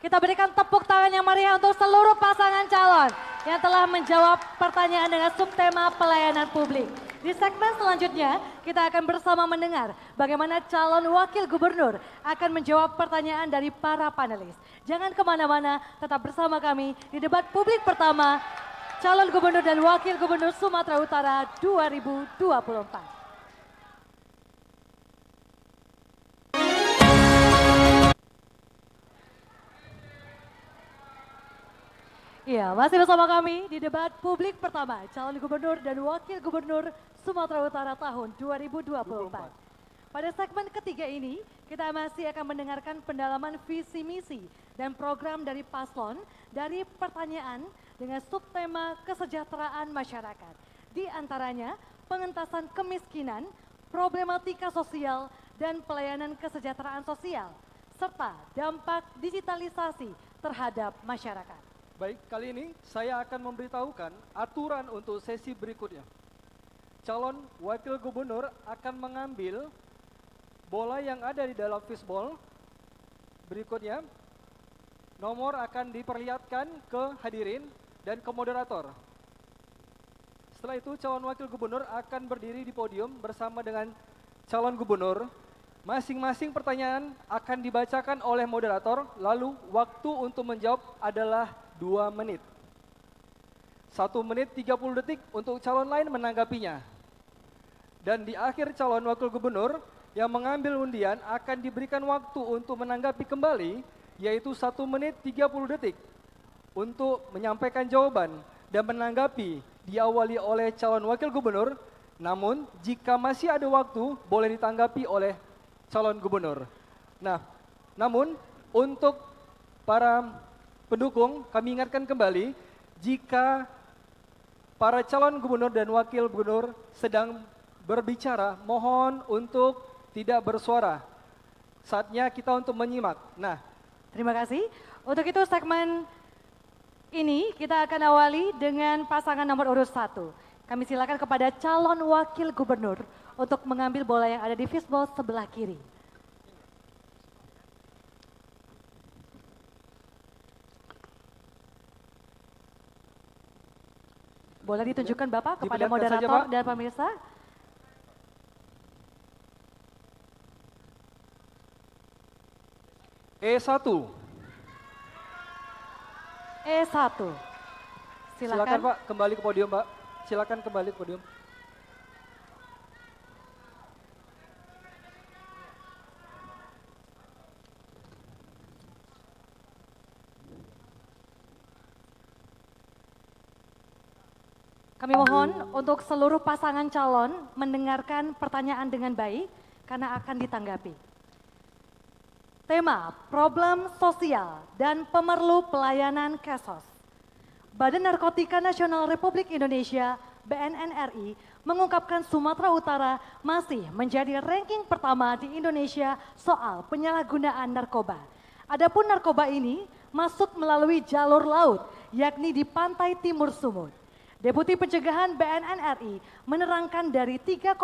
Kita berikan tepuk tangan yang meriah untuk seluruh pasangan calon yang telah menjawab pertanyaan dengan subtema pelayanan publik. Di segmen selanjutnya, kita akan bersama mendengar bagaimana calon wakil gubernur akan menjawab pertanyaan dari para panelis. Jangan kemana-mana, tetap bersama kami di debat publik pertama, calon gubernur dan wakil gubernur Sumatera Utara 2024. Iya, masih bersama kami di debat publik pertama, calon gubernur dan wakil gubernur Sumatera Utara tahun 2024. Pada segmen ketiga ini, kita masih akan mendengarkan pendalaman visi misi dan program dari paslon dari pertanyaan dengan subtema kesejahteraan masyarakat. Di antaranya, pengentasan kemiskinan, problematika sosial, dan pelayanan kesejahteraan sosial, serta dampak digitalisasi terhadap masyarakat. Baik, kali ini saya akan memberitahukan aturan untuk sesi berikutnya. Calon wakil gubernur akan mengambil bola yang ada di dalam fishball. Berikutnya, nomor akan diperlihatkan ke hadirin dan ke moderator. Setelah itu, calon wakil gubernur akan berdiri di podium bersama dengan calon gubernur. Masing-masing pertanyaan akan dibacakan oleh moderator, lalu waktu untuk menjawab adalah 2 menit. 1 menit 30 detik untuk calon lain menanggapinya. Dan di akhir calon wakil gubernur yang mengambil undian akan diberikan waktu untuk menanggapi kembali, yaitu 1 menit 30 detik untuk menyampaikan jawaban dan menanggapi diawali oleh calon wakil gubernur. Namun jika masih ada waktu boleh ditanggapi oleh calon gubernur. Nah, namun untuk para pendukung kami ingatkan kembali, jika para calon gubernur dan wakil gubernur sedang berbicara, mohon untuk tidak bersuara. Saatnya kita untuk menyimak. Nah, Terima kasih. Untuk itu segmen ini kita akan awali dengan pasangan nomor urut 1. Kami silakan kepada calon wakil gubernur untuk mengambil bola yang ada di fishball sebelah kiri. Boleh ditunjukkan Bapak kepada Diperlihatkan saja, moderator Pak. dan pemirsa. E1. E1. Silakan Pak, kembali ke podium Pak. Silakan kembali ke podium. Kami mohon untuk seluruh pasangan calon mendengarkan pertanyaan dengan baik karena akan ditanggapi. Tema, problem sosial dan pemerlu pelayanan Kesos. Badan Narkotika Nasional Republik Indonesia (BNNRI) mengungkapkan Sumatera Utara masih menjadi ranking pertama di Indonesia soal penyalahgunaan narkoba. Adapun narkoba ini masuk melalui jalur laut, yakni di pantai timur Sumut. Deputi Pencegahan BNNRI menerangkan dari 3,3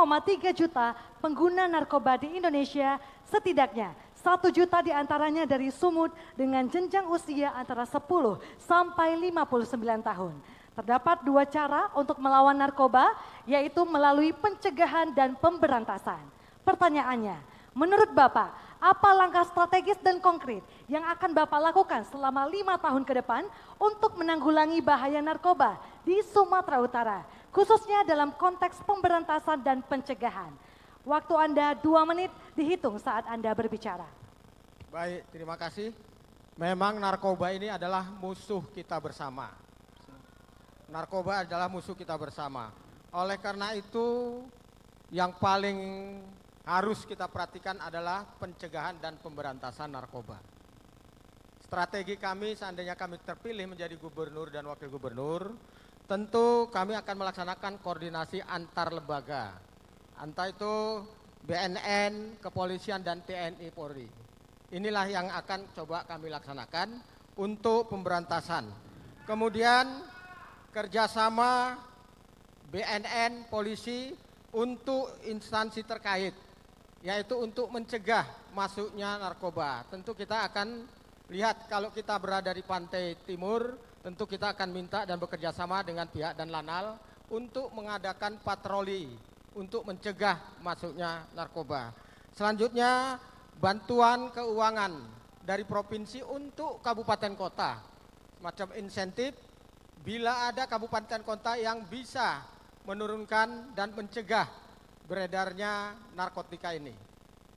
juta pengguna narkoba di Indonesia, setidaknya 1 juta diantaranya dari Sumut dengan jenjang usia antara 10 sampai 59 tahun. Terdapat 2 cara untuk melawan narkoba, yaitu melalui pencegahan dan pemberantasan. Pertanyaannya, menurut Bapak, apa langkah strategis dan konkret yang akan Bapak lakukan selama 5 tahun ke depan untuk menanggulangi bahaya narkoba di Sumatera Utara, khususnya dalam konteks pemberantasan dan pencegahan? Waktu Anda 2 menit dihitung saat Anda berbicara. Baik, terima kasih. Memang narkoba ini adalah musuh kita bersama. Narkoba adalah musuh kita bersama. Oleh karena itu, yang paling harus kita perhatikan adalah pencegahan dan pemberantasan narkoba. Strategi kami seandainya kami terpilih menjadi gubernur dan wakil gubernur, tentu kami akan melaksanakan koordinasi antar lembaga. Entah itu BNN, kepolisian dan TNI Polri. Inilah yang akan coba kami laksanakan untuk pemberantasan. Kemudian kerjasama BNN, polisi untuk instansi terkait, yaitu untuk mencegah masuknya narkoba. Tentu kita akan lihat kalau kita berada di pantai timur, tentu kita akan minta dan bekerja sama dengan pihak dan Lanal untuk mengadakan patroli untuk mencegah masuknya narkoba. Selanjutnya, bantuan keuangan dari provinsi untuk kabupaten kota. Semacam insentif bila ada kabupaten kota yang bisa menurunkan dan mencegah beredarnya narkotika ini.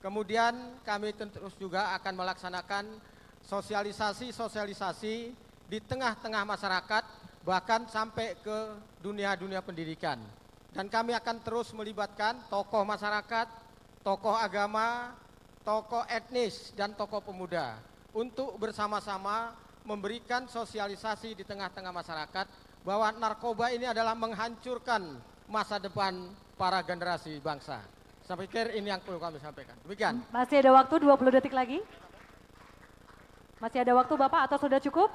Kemudian kami terus juga akan melaksanakan sosialisasi di tengah-tengah masyarakat, bahkan sampai ke dunia pendidikan. Dan kami akan terus melibatkan tokoh masyarakat, tokoh agama, tokoh etnis, dan tokoh pemuda untuk bersama-sama memberikan sosialisasi di tengah-tengah masyarakat bahwa narkoba ini adalah menghancurkan masa depan para generasi bangsa. Saya pikir ini yang perlu kami sampaikan. Demikian. Masih ada waktu 20 detik lagi. Masih ada waktu Bapak atau sudah cukup?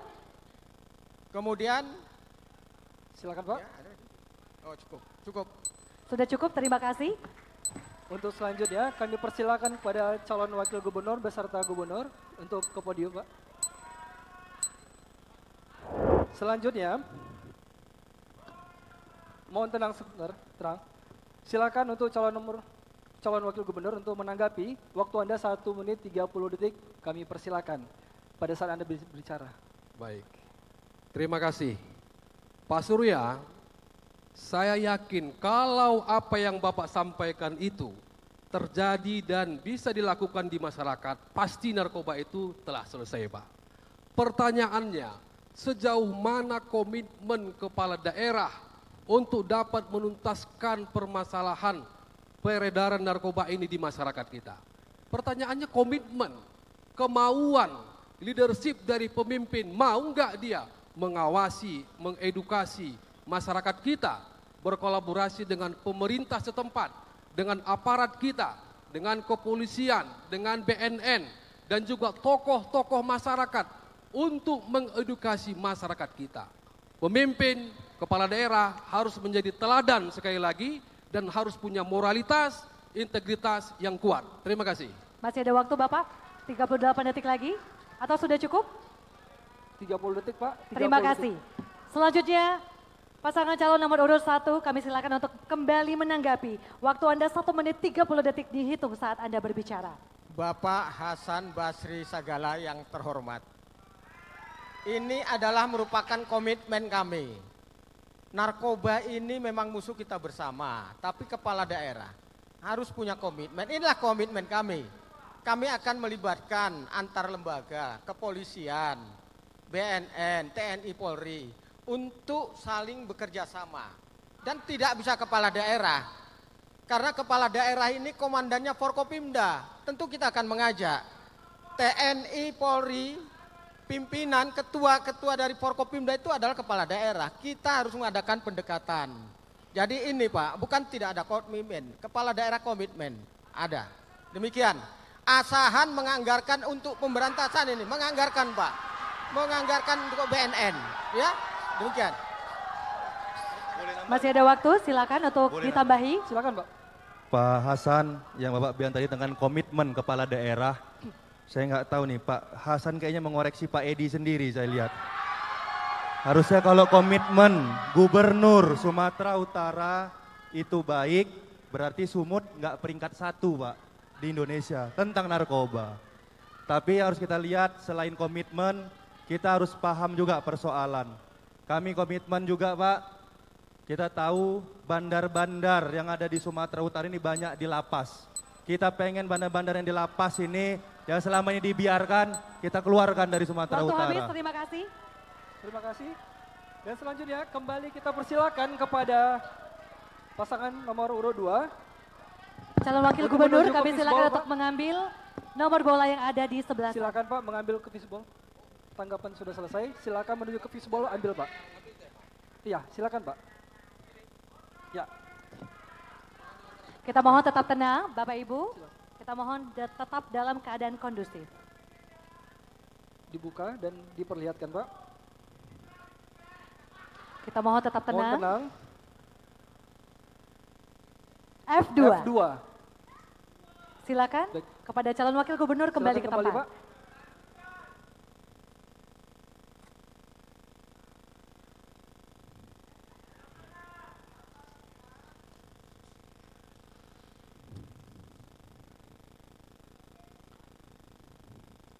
Kemudian, Silakan Pak. oh cukup, cukup. Sudah cukup, terima kasih. Untuk selanjutnya kami persilakan kepada calon wakil gubernur beserta gubernur untuk ke podium Pak. Selanjutnya, mohon tenang sebentar, terang. Silakan untuk calon wakil gubernur untuk menanggapi. Waktu Anda 1 menit 30 detik, kami persilakan pada saat Anda berbicara. Baik, terima kasih. Pak Surya, saya yakin kalau apa yang Bapak sampaikan itu terjadi dan bisa dilakukan di masyarakat, pasti narkoba itu telah selesai, Pak. Pertanyaannya, sejauh mana komitmen kepala daerah untuk dapat menuntaskan permasalahan peredaran narkoba ini di masyarakat kita? Pertanyaannya komitmen, kemauan, leadership dari pemimpin, mau nggak dia mengawasi, mengedukasi masyarakat kita, berkolaborasi dengan pemerintah setempat, dengan aparat kita, dengan kepolisian, dengan BNN, dan juga tokoh-tokoh masyarakat untuk mengedukasi masyarakat kita. Pemimpin, kepala daerah harus menjadi teladan sekali lagi dan harus punya moralitas, integritas yang kuat. Terima kasih. Masih ada waktu Bapak, 38 detik lagi, atau sudah cukup? 30 detik Pak. 30 Terima detik. kasih. Selanjutnya, pasangan calon nomor urut 1 kami silakan untuk kembali menanggapi. Waktu Anda 1 menit 30 detik dihitung saat Anda berbicara. Bapak Hasan Basri Sagala yang terhormat. Ini adalah merupakan komitmen kami. Narkoba ini memang musuh kita bersama, tapi kepala daerah harus punya komitmen. Inilah komitmen kami. Kami akan melibatkan antar lembaga, kepolisian, BNN, TNI, Polri untuk saling bekerja sama. Dan tidak bisa kepala daerah. Karena kepala daerah ini komandannya Forkopimda. Tentu kita akan mengajak TNI, Polri, pimpinan, ketua-ketua dari Forkopimda itu adalah kepala daerah. Kita harus mengadakan pendekatan. Jadi ini Pak, bukan tidak ada komitmen. Kepala daerah komitmen, ada. Demikian. Asahan menganggarkan untuk pemberantasan ini, menganggarkan Pak. Menganggarkan untuk BNN, ya. Demikian. Masih ada waktu, silakan untuk ditambahi. Silakan Pak. Pak Hasan yang Bapak bilang tadi dengan komitmen kepala daerah, saya nggak tahu nih Pak Hasan kayaknya mengoreksi Pak Edi sendiri saya lihat. Harusnya kalau komitmen Gubernur Sumatera Utara itu baik, berarti Sumut nggak peringkat 1 Pak di Indonesia tentang narkoba. Tapi harus kita lihat selain komitmen, kita harus paham juga persoalan. Kami komitmen juga Pak, kita tahu bandar-bandar yang ada di Sumatera Utara ini banyak di lapas. Kita pengen bandar-bandar yang di lapas ini yang selama ini dibiarkan, kita keluarkan dari Sumatera Waktu Utara. habis, terima kasih. Terima kasih. Dan selanjutnya kembali kita persilakan kepada pasangan nomor urut 2. Calon wakil Untuk gubernur menuju ke kami fishball, silakan Pak. untuk mengambil nomor bola yang ada di sebelah. Silakan Pak mengambil ke fishball. Tanggapan sudah selesai. Silakan menuju ke fishball, ambil Pak. Iya, silakan Pak. Ya, Kita mohon tetap tenang, Bapak Ibu. Kita mohon tetap dalam keadaan kondusif. dibuka dan diperlihatkan Pak. Kita mohon tetap Mohon tenang. tenang. F2. F2. Silakan Baik. kepada calon wakil gubernur kembali Silakan ke tempat. Pak.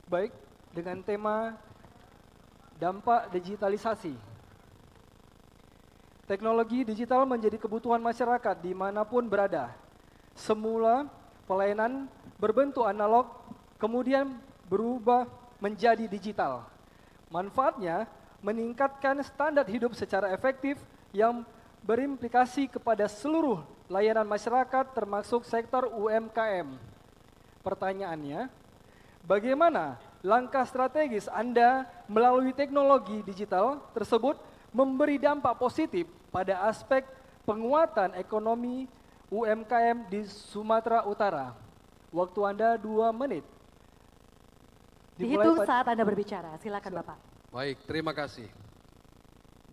Baik, dengan tema dampak digitalisasi. Teknologi digital menjadi kebutuhan masyarakat dimanapun berada. Semula pelayanan berbentuk analog, kemudian berubah menjadi digital. Manfaatnya meningkatkan standar hidup secara efektif yang berimplikasi kepada seluruh layanan masyarakat termasuk sektor UMKM. Pertanyaannya, bagaimana langkah strategis Anda melalui teknologi digital tersebut memberi dampak positif pada aspek penguatan ekonomi UMKM di Sumatera Utara? Waktu Anda 2 menit. Dihitung saat Anda berbicara. Silakan Bapak. Baik, terima kasih.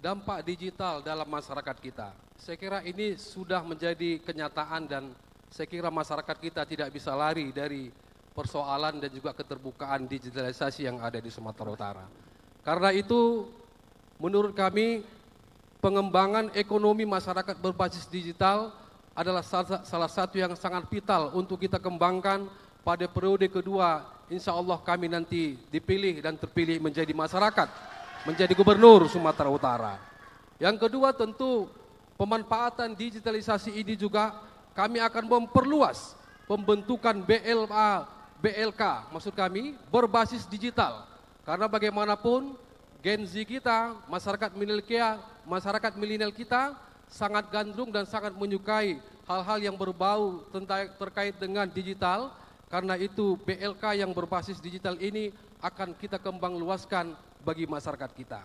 dampak digital dalam masyarakat kita. Saya kira ini sudah menjadi kenyataan dan saya kira masyarakat kita tidak bisa lari dari persoalan dan juga keterbukaan digitalisasi yang ada di Sumatera Utara. Karena itu menurut kami pengembangan ekonomi masyarakat berbasis digital adalah salah satu yang sangat vital untuk kita kembangkan pada periode kedua. Insya Allah kami nanti dipilih dan terpilih menjadi masyarakat, menjadi gubernur Sumatera Utara. Yang kedua tentu pemanfaatan digitalisasi ini juga kami akan memperluas pembentukan BLK maksud kami berbasis digital. Karena bagaimanapun Gen Z kita, masyarakat milenial kita sangat gandrung dan sangat menyukai hal-hal yang berbau terkait dengan digital. Karena itu BLK yang berbasis digital ini akan kita kembang luaskan bagi masyarakat kita.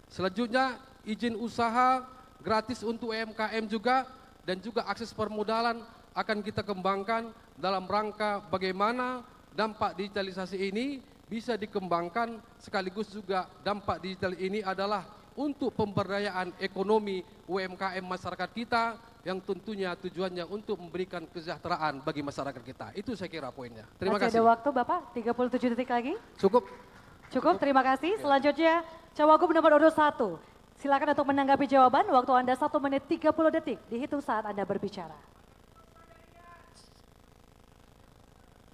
Selanjutnya izin usaha gratis untuk UMKM juga dan juga akses permodalan akan kita kembangkan dalam rangka bagaimana dampak digitalisasi ini bisa dikembangkan, sekaligus juga dampak digital ini adalah untuk pemberdayaan ekonomi UMKM masyarakat kita yang tentunya tujuannya untuk memberikan kesejahteraan bagi masyarakat kita. Itu saya kira poinnya. Terima kasih. Masih ada waktu Bapak, 37 detik lagi. Cukup. Cukup, terima kasih. Selanjutnya Cawagup nomor urut 1. Silakan untuk menanggapi jawaban, waktu Anda 1 menit 30 detik, dihitung saat Anda berbicara.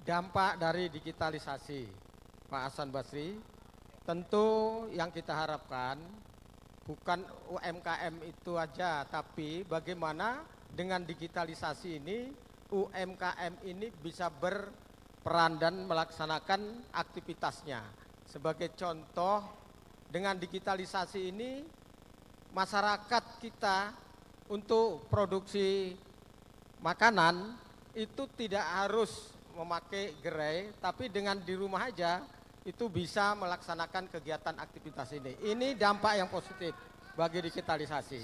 Dampak dari digitalisasi, Pak Hasan Basri, tentu yang kita harapkan bukan UMKM itu aja, tapi bagaimana dengan digitalisasi ini UMKM ini bisa berperan dan melaksanakan aktivitasnya. Sebagai contoh, dengan digitalisasi ini masyarakat kita untuk produksi makanan itu tidak harus memakai gerai, tapi dengan di rumah aja itu bisa melaksanakan kegiatan aktivitas ini. Ini dampak yang positif bagi digitalisasi.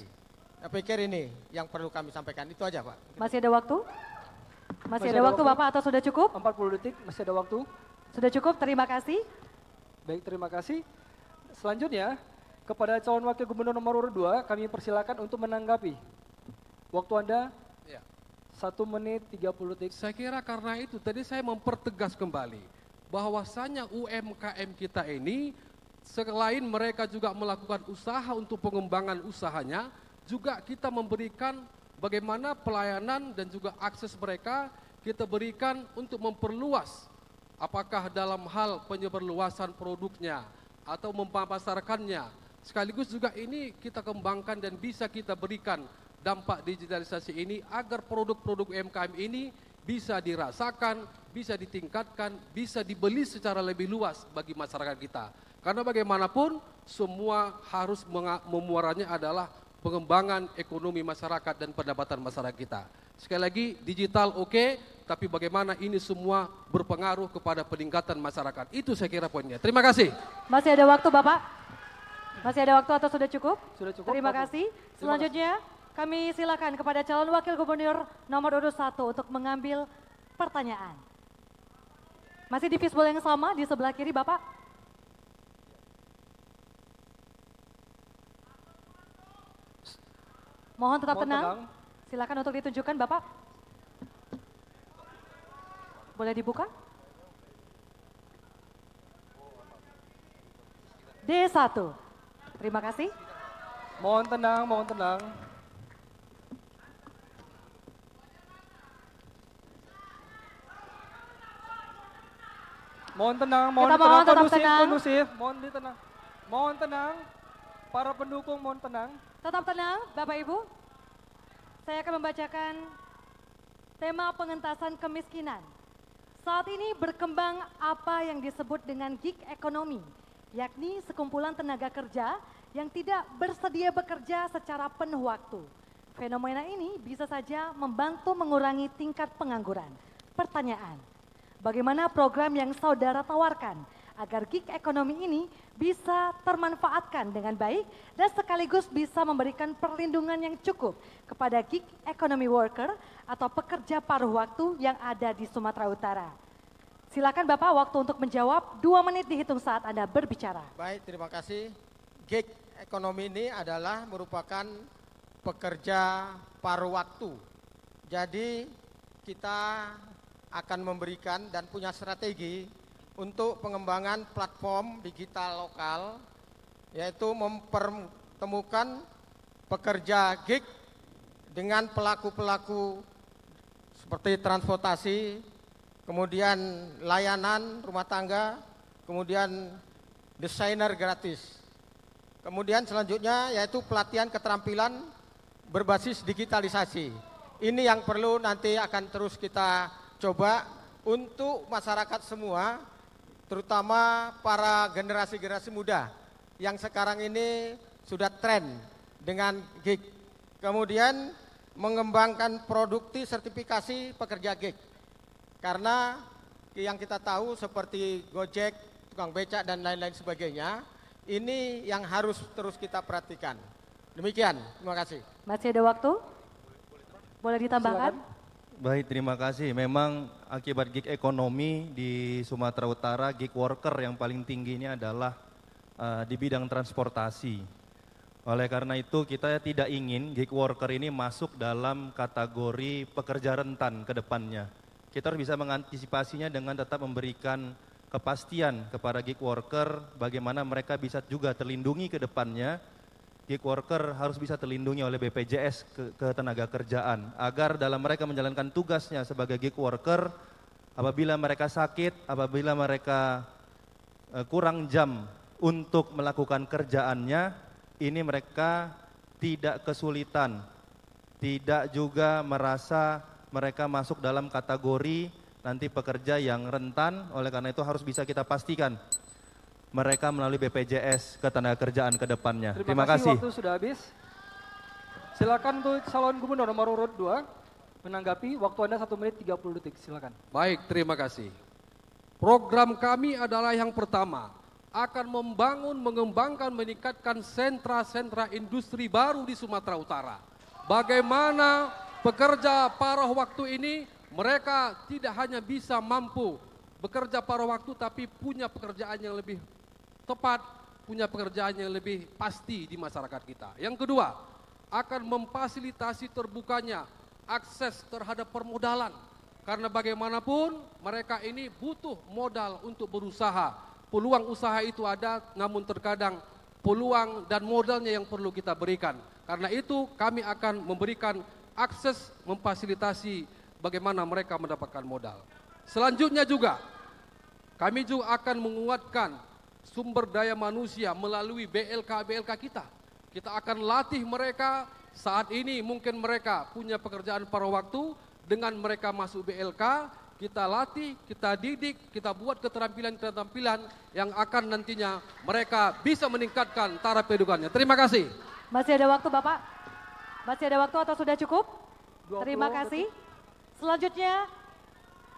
Saya pikir ini yang perlu kami sampaikan. Itu aja Pak. Masih ada waktu? Masih ada waktu Bapak atau sudah cukup? 40 detik, masih ada waktu. Sudah cukup, terima kasih. Baik, terima kasih. Selanjutnya, kepada calon wakil gubernur nomor urut 2, kami persilakan untuk menanggapi. Waktu Anda 1 menit 30 detik. Saya kira karena itu tadi saya mempertegas kembali bahwasanya UMKM kita ini selain mereka juga melakukan usaha untuk pengembangan usahanya, juga kita memberikan bagaimana pelayanan dan juga akses mereka kita berikan untuk memperluas, apakah dalam hal penyebarluasan produknya atau mempasarkannya. Sekaligus juga ini kita kembangkan dan bisa kita berikan dampak digitalisasi ini agar produk-produk UMKM ini bisa dirasakan, bisa ditingkatkan, bisa dibeli secara lebih luas bagi masyarakat kita. Karena bagaimanapun semua harus memuaranya adalah pengembangan ekonomi masyarakat dan pendapatan masyarakat kita. Sekali lagi digital oke, tapi bagaimana ini semua berpengaruh kepada peningkatan masyarakat. Itu saya kira poinnya. Terima kasih. Masih ada waktu Bapak? Masih ada waktu atau sudah cukup? Sudah cukup. Terima kasih. Selanjutnya kami silakan kepada calon wakil gubernur nomor urut 1 untuk mengambil pertanyaan. Masih di fishbowl yang sama di sebelah kiri Bapak. Mohon tetap tenang. Silakan untuk ditunjukkan Bapak. Boleh dibuka? D1. Terima kasih. Mohon tenang, mohon tenang. Mohon tenang, mohon Kita tenang, mohon tetap kondusif, tenang. kondusif, mohon tenang. Mohon tenang, para pendukung mohon tenang. Tetap tenang, Bapak Ibu. Saya akan membacakan tema pengentasan kemiskinan. Saat ini berkembang apa yang disebut dengan gig economy, yakni sekumpulan tenaga kerja yang tidak bersedia bekerja secara penuh waktu. Fenomena ini bisa saja membantu mengurangi tingkat pengangguran. Pertanyaan, bagaimana program yang saudara tawarkan agar gig ekonomi ini bisa termanfaatkan dengan baik dan sekaligus bisa memberikan perlindungan yang cukup kepada gig economy worker atau pekerja paruh waktu yang ada di Sumatera Utara. Silakan Bapak, waktu untuk menjawab 2 menit dihitung saat Anda berbicara. Baik, terima kasih. gig ekonomi ini adalah merupakan pekerja paruh waktu. Jadi kita akan memberikan dan punya strategi untuk pengembangan platform digital lokal, yaitu mempertemukan pekerja gig dengan pelaku-pelaku seperti transportasi, kemudian layanan rumah tangga, kemudian desainer gratis. Kemudian selanjutnya yaitu pelatihan keterampilan berbasis digitalisasi. Ini yang perlu nanti akan terus kita coba untuk masyarakat semua, terutama para generasi-generasi muda yang sekarang ini sudah tren dengan gig. Kemudian mengembangkan produkti sertifikasi pekerja gig. Karena yang kita tahu seperti Gojek, tukang becak dan lain-lain sebagainya, ini yang harus terus kita perhatikan. Demikian, terima kasih. Masih ada waktu? Boleh ditambahkan? Baik, terima kasih. Memang akibat gig ekonomi di Sumatera Utara, gig worker yang paling tinggi ini adalah di bidang transportasi. Oleh karena itu kita tidak ingin gig worker ini masuk dalam kategori pekerja rentan ke depannya. Kita harus bisa mengantisipasinya dengan tetap memberikan kepastian kepada gig worker bagaimana mereka bisa juga terlindungi ke depannya. Gig worker harus bisa terlindungi oleh BPJS Ketenagakerjaan agar dalam mereka menjalankan tugasnya sebagai gig worker, apabila mereka sakit, apabila mereka kurang jam untuk melakukan kerjaannya, ini mereka tidak kesulitan, tidak juga merasa mereka masuk dalam kategori nanti pekerja yang rentan. Oleh karena itu harus bisa kita pastikan mereka melalui BPJS Ketenagakerjaan ke depannya. Terima kasih. Waktu sudah habis. Silakan untuk calon gubernur nomor urut 2 menanggapi. Waktu Anda 1 menit 30 detik. Silakan. Baik, terima kasih. Program kami adalah yang pertama, akan membangun, mengembangkan, meningkatkan sentra-sentra industri baru di Sumatera Utara. Bagaimana pekerja paruh waktu ini, mereka tidak hanya bisa mampu bekerja paruh waktu, tapi punya pekerjaan yang lebih tepat, punya pekerjaan yang lebih pasti di masyarakat kita. Yang kedua, akan memfasilitasi terbukanya akses terhadap permodalan. Karena bagaimanapun mereka ini butuh modal untuk berusaha. Peluang usaha itu ada, namun terkadang peluang dan modalnya yang perlu kita berikan. Karena itu kami akan memberikan akses, memfasilitasi bagaimana mereka mendapatkan modal. Selanjutnya juga, kami juga akan menguatkan sumber daya manusia melalui BLK kita. Kita akan latih mereka, saat ini mungkin mereka punya pekerjaan paruh waktu, dengan mereka masuk BLK, kita latih, kita didik, kita buat keterampilan-keterampilan yang akan nantinya mereka bisa meningkatkan taraf kehidupannya. Terima kasih. Masih ada waktu Bapak? Masih ada waktu atau sudah cukup? Terima kasih. Selanjutnya,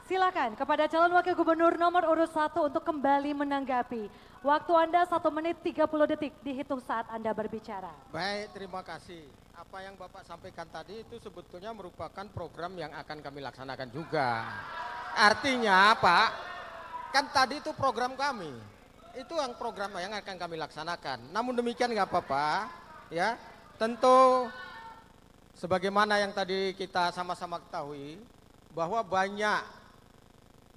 silakan kepada calon wakil gubernur nomor urut 1 untuk kembali menanggapi. Waktu Anda 1 menit 30 detik dihitung saat Anda berbicara. Baik, terima kasih. Apa yang Bapak sampaikan tadi itu sebetulnya merupakan program yang akan kami laksanakan juga. Artinya Pak, kan tadi itu program kami. Itu yang program yang akan kami laksanakan. Namun demikian nggak apa-apa, ya. Tentu sebagaimana yang tadi kita sama-sama ketahui, bahwa banyak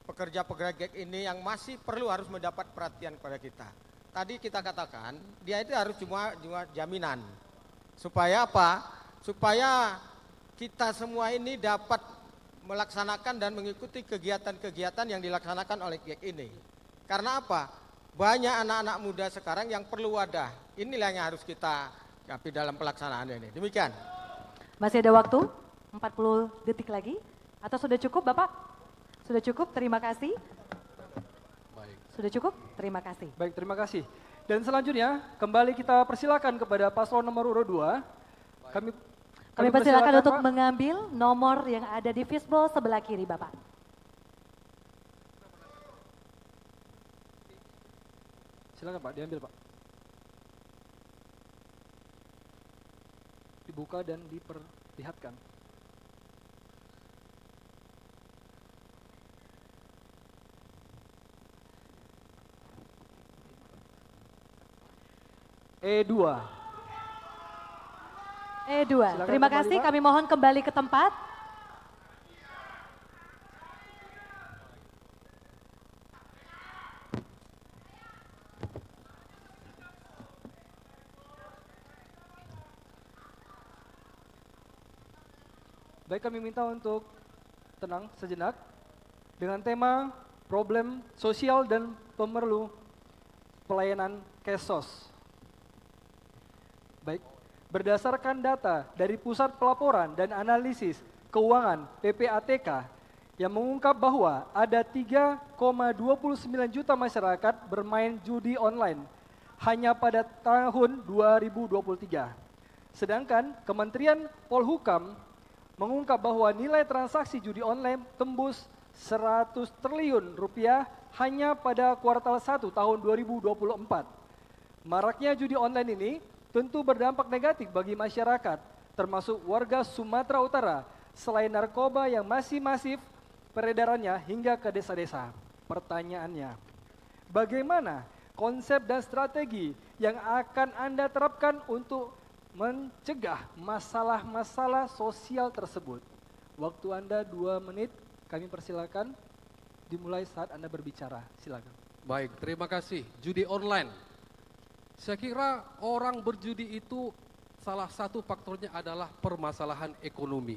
pekerja-pekerja gig ini yang masih perlu harus mendapat perhatian kepada kita. Tadi kita katakan, dia itu harus cuma jaminan. Supaya apa? Supaya kita semua ini dapat melaksanakan dan mengikuti kegiatan-kegiatan yang dilaksanakan oleh gig ini. Karena apa? Banyak anak-anak muda sekarang yang perlu wadah. Inilah yang harus kita gapai dalam pelaksanaan ini. Demikian. Masih ada waktu? 40 detik lagi? Atau sudah cukup Bapak? Sudah cukup, terima kasih. Baik. Sudah cukup, terima kasih. Baik, terima kasih. Dan selanjutnya kembali kita persilakan kepada paslon nomor urut 2. Kami persilakan untuk mengambil nomor yang ada di fishbowl sebelah kiri Bapak. Silakan Pak, diambil Pak. Dibuka dan diperlihatkan. E2. E2. Silakan Terima kembali, kasih, Pak. kami mohon kembali ke tempat. Baik, kami minta untuk tenang sejenak dengan tema problem sosial dan pemerlu pelayanan Kesos. Baik, berdasarkan data dari Pusat Pelaporan dan Analisis Keuangan PPATK yang mengungkap bahwa ada 3,29 juta masyarakat bermain judi online hanya pada tahun 2023. Sedangkan Kementerian Polhukam mengungkap bahwa nilai transaksi judi online tembus 100 triliun rupiah hanya pada kuartal 1 tahun 2024. Maraknya judi online ini tentu berdampak negatif bagi masyarakat, termasuk warga Sumatera Utara, selain narkoba yang masih masif peredarannya hingga ke desa-desa. Pertanyaannya, bagaimana konsep dan strategi yang akan Anda terapkan untuk mencegah masalah-masalah sosial tersebut? Waktu Anda 2 menit, kami persilakan dimulai saat Anda berbicara. Silakan. Baik, terima kasih. Judi online. Saya kira orang berjudi itu salah satu faktornya adalah permasalahan ekonomi.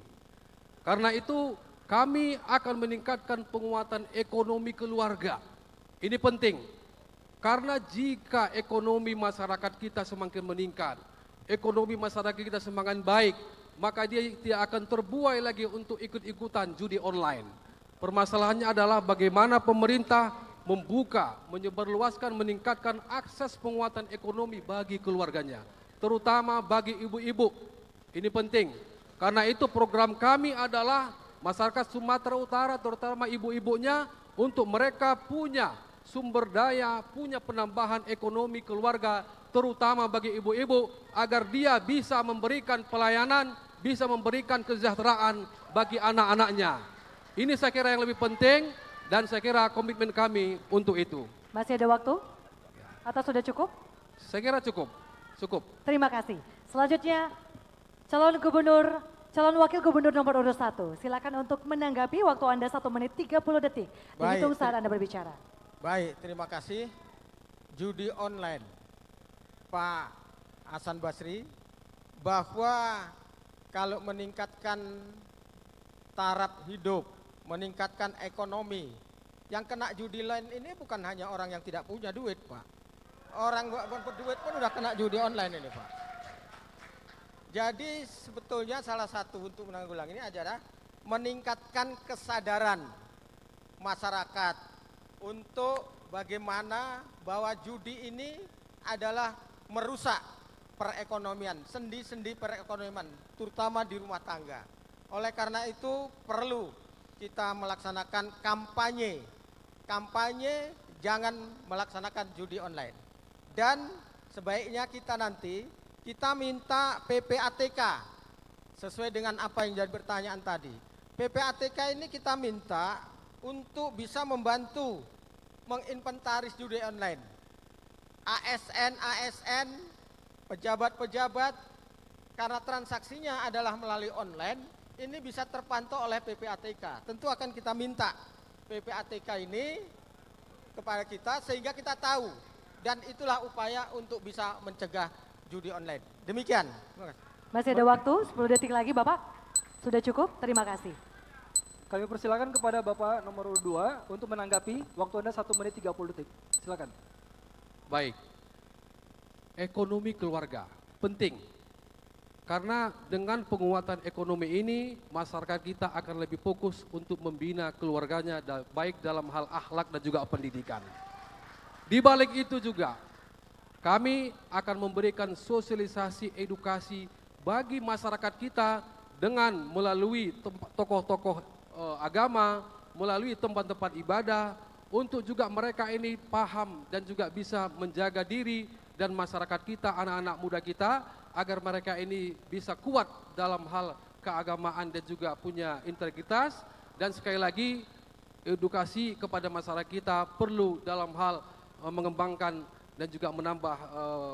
Karena itu kami akan meningkatkan penguatan ekonomi keluarga. Ini penting. Karena jika ekonomi masyarakat kita semakin meningkat, ekonomi masyarakat kita semakin baik, maka dia tidak akan terbuai lagi untuk ikut-ikutan judi online. Permasalahannya adalah bagaimana pemerintah membuka, menyebarluaskan, meningkatkan akses penguatan ekonomi bagi keluarganya, terutama bagi ibu-ibu. Ini penting. Karena itu program kami adalah masyarakat Sumatera Utara, terutama ibu-ibunya, untuk mereka punya sumber daya, punya penambahan ekonomi keluarga, terutama bagi ibu-ibu, agar dia bisa memberikan pelayanan, bisa memberikan kesejahteraan bagi anak-anaknya. Ini saya kira yang lebih penting dan saya kira komitmen kami untuk itu. Masih ada waktu? Atau sudah cukup? Saya kira cukup. Cukup. Terima kasih. Selanjutnya calon wakil gubernur nomor urut 1. Silakan untuk menanggapi, waktu Anda 1 menit 30 detik. Dihitung saat Anda berbicara. Baik, terima kasih. Judi online, Pak Hasan Basri, bahwa kalau meningkatkan taraf hidup, meningkatkan ekonomi, yang kena judi online ini bukan hanya orang yang tidak punya duit, Pak. Orang nggak berduit pun udah kena judi online ini, Pak. Jadi sebetulnya salah satu untuk menanggulangi ini adalah meningkatkan kesadaran masyarakat untuk bagaimana bahwa judi ini adalah merusak perekonomian, sendi-sendi perekonomian, terutama di rumah tangga. Oleh karena itu perlu kita melaksanakan kampanye jangan melaksanakan judi online. Dan sebaiknya kita minta PPATK sesuai dengan apa yang jadi pertanyaan tadi. PPATK ini kita minta untuk bisa membantu menginventaris judi online. ASN, pejabat-pejabat, karena transaksinya adalah melalui online, ini bisa terpantau oleh PPATK. Tentu akan kita minta PPATK ini kepada kita sehingga kita tahu, dan itulah upaya untuk bisa mencegah judi online. Demikian. Masih ada waktu 10 detik lagi, Bapak. Sudah cukup? Terima kasih. Kami persilakan kepada Bapak nomor urut 2 untuk menanggapi, waktu Anda 1 menit 30 detik. Silakan. Baik. Ekonomi keluarga penting. Karena dengan penguatan ekonomi ini, masyarakat kita akan lebih fokus untuk membina keluarganya, baik dalam hal akhlak dan juga pendidikan. Di balik itu juga, kami akan memberikan sosialisasi edukasi bagi masyarakat kita dengan melalui tokoh-tokoh agama, melalui tempat-tempat ibadah, untuk juga mereka ini paham dan juga bisa menjaga diri dan masyarakat kita, anak-anak muda kita, agar mereka ini bisa kuat dalam hal keagamaan dan juga punya integritas. Dan sekali lagi, edukasi kepada masyarakat kita perlu dalam hal mengembangkan dan juga menambah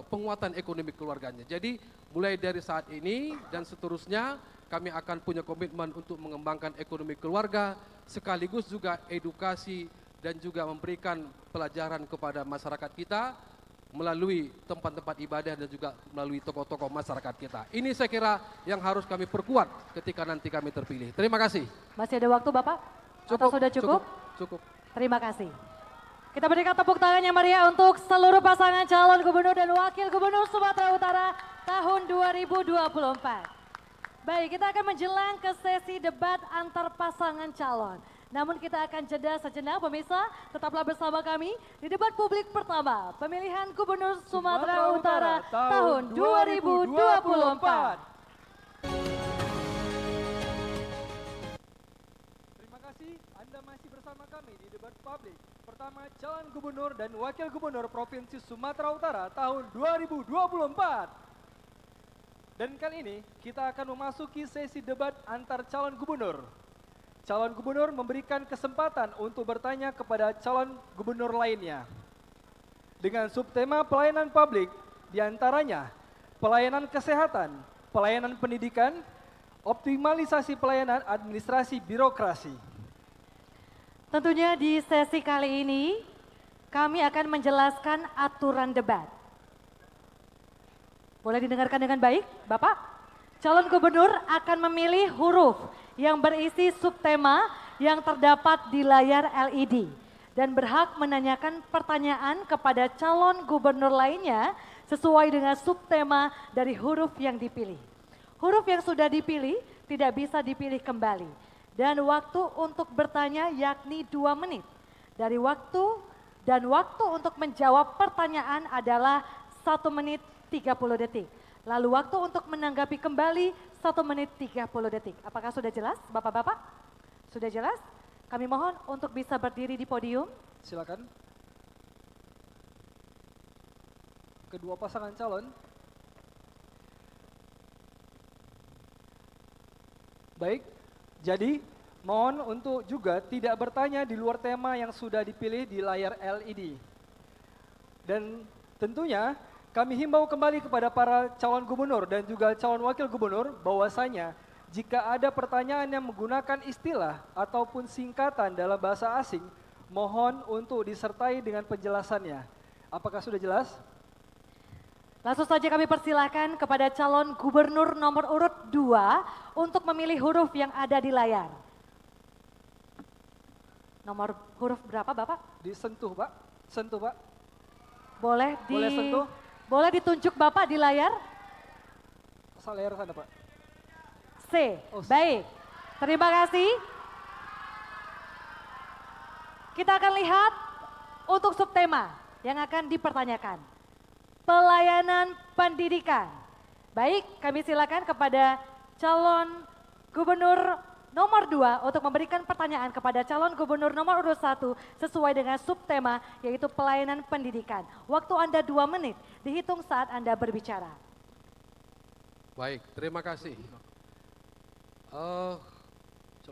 penguatan ekonomi keluarganya. Jadi mulai dari saat ini dan seterusnya kami akan punya komitmen untuk mengembangkan ekonomi keluarga sekaligus juga edukasi dan juga memberikan pelajaran kepada masyarakat kita melalui tempat-tempat ibadah dan juga melalui tokoh-tokoh masyarakat kita. Ini saya kira yang harus kami perkuat ketika nanti kami terpilih. Terima kasih. Masih ada waktu Bapak? Atau sudah cukup? Cukup. Terima kasih. Kita berikan tepuk tangan yang meriah untuk seluruh pasangan calon gubernur dan wakil gubernur Sumatera Utara tahun 2024. Baik, kita akan menjelang ke sesi debat antar pasangan calon. Namun kita akan jeda sejenak pemirsa, tetaplah bersama kami di debat publik pertama pemilihan Gubernur Sumatera Utara tahun 2024. Terima kasih Anda masih bersama kami di debat publik pertama calon gubernur dan wakil gubernur Provinsi Sumatera Utara tahun 2024. Dan kali ini kita akan memasuki sesi debat antar calon gubernur. Calon gubernur memberikan kesempatan untuk bertanya kepada calon gubernur lainnya. Dengan subtema pelayanan publik, diantaranya pelayanan kesehatan, pelayanan pendidikan, optimalisasi pelayanan administrasi birokrasi. Tentunya di sesi kali ini kami akan menjelaskan aturan debat. Boleh didengarkan dengan baik, Bapak? Calon gubernur akan memilih huruf yang berisi subtema yang terdapat di layar LED dan berhak menanyakan pertanyaan kepada calon gubernur lainnya sesuai dengan subtema dari huruf yang dipilih. Huruf yang sudah dipilih tidak bisa dipilih kembali dan waktu untuk bertanya yakni 2 menit. Dari waktu untuk menjawab pertanyaan adalah 1 menit 30 detik. Lalu waktu untuk menanggapi kembali 1 menit 30 detik. Apakah sudah jelas Bapak-Bapak? Sudah jelas? Kami mohon untuk bisa berdiri di podium. Silakan. Kedua pasangan calon. Baik, jadi mohon untuk juga tidak bertanya di luar tema yang sudah dipilih di layar LED. Dan tentunya kami himbau kembali kepada para calon gubernur dan juga calon wakil gubernur bahwasanya jika ada pertanyaan yang menggunakan istilah ataupun singkatan dalam bahasa asing, mohon untuk disertai dengan penjelasannya. Apakah sudah jelas? Langsung saja kami persilahkan kepada calon gubernur nomor urut 2 untuk memilih huruf yang ada di layar. Nomor huruf berapa Bapak? Disentuh Pak, sentuh Pak. Boleh sentuh? Boleh ditunjuk Bapak di layar? Asal layar sana Pak. C, baik. Terima kasih. Kita akan lihat untuk subtema yang akan dipertanyakan. Pelayanan pendidikan. Baik, kami silakan kepada calon gubernur nomor 2 untuk memberikan pertanyaan kepada calon gubernur nomor urut 1 sesuai dengan subtema yaitu pelayanan pendidikan. Waktu Anda 2 menit, dihitung saat Anda berbicara. Baik, terima kasih.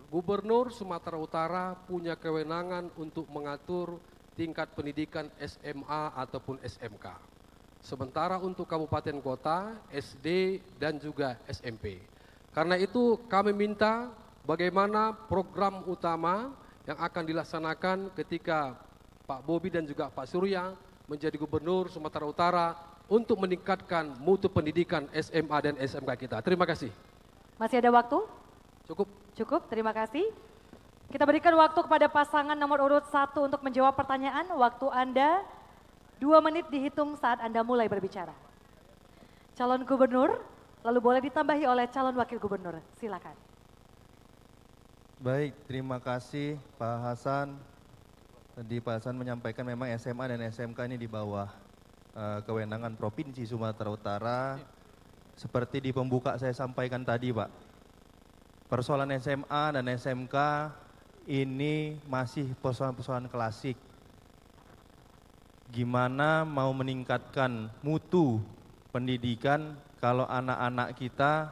Gubernur Sumatera Utara punya kewenangan untuk mengatur tingkat pendidikan SMA ataupun SMK. Sementara untuk kabupaten kota, SD dan juga SMP. Karena itu kami minta bagaimana program utama yang akan dilaksanakan ketika Pak Bobi dan juga Pak Surya menjadi Gubernur Sumatera Utara untuk meningkatkan mutu pendidikan SMA dan SMK kita. Terima kasih. Masih ada waktu? Cukup. Cukup, terima kasih. Kita berikan waktu kepada pasangan nomor urut 1 untuk menjawab pertanyaan. Waktu Anda 2 menit dihitung saat Anda mulai berbicara. Calon gubernur, lalu boleh ditambahi oleh calon wakil gubernur. Silakan. Baik, terima kasih Pak Hasan. Tadi Pak Hasan menyampaikan memang SMA dan SMK ini di bawah kewenangan Provinsi Sumatera Utara. Seperti di pembuka saya sampaikan tadi Pak, persoalan SMA dan SMK ini masih persoalan-persoalan klasik. Gimana mau meningkatkan mutu pendidikan kalau anak-anak kita,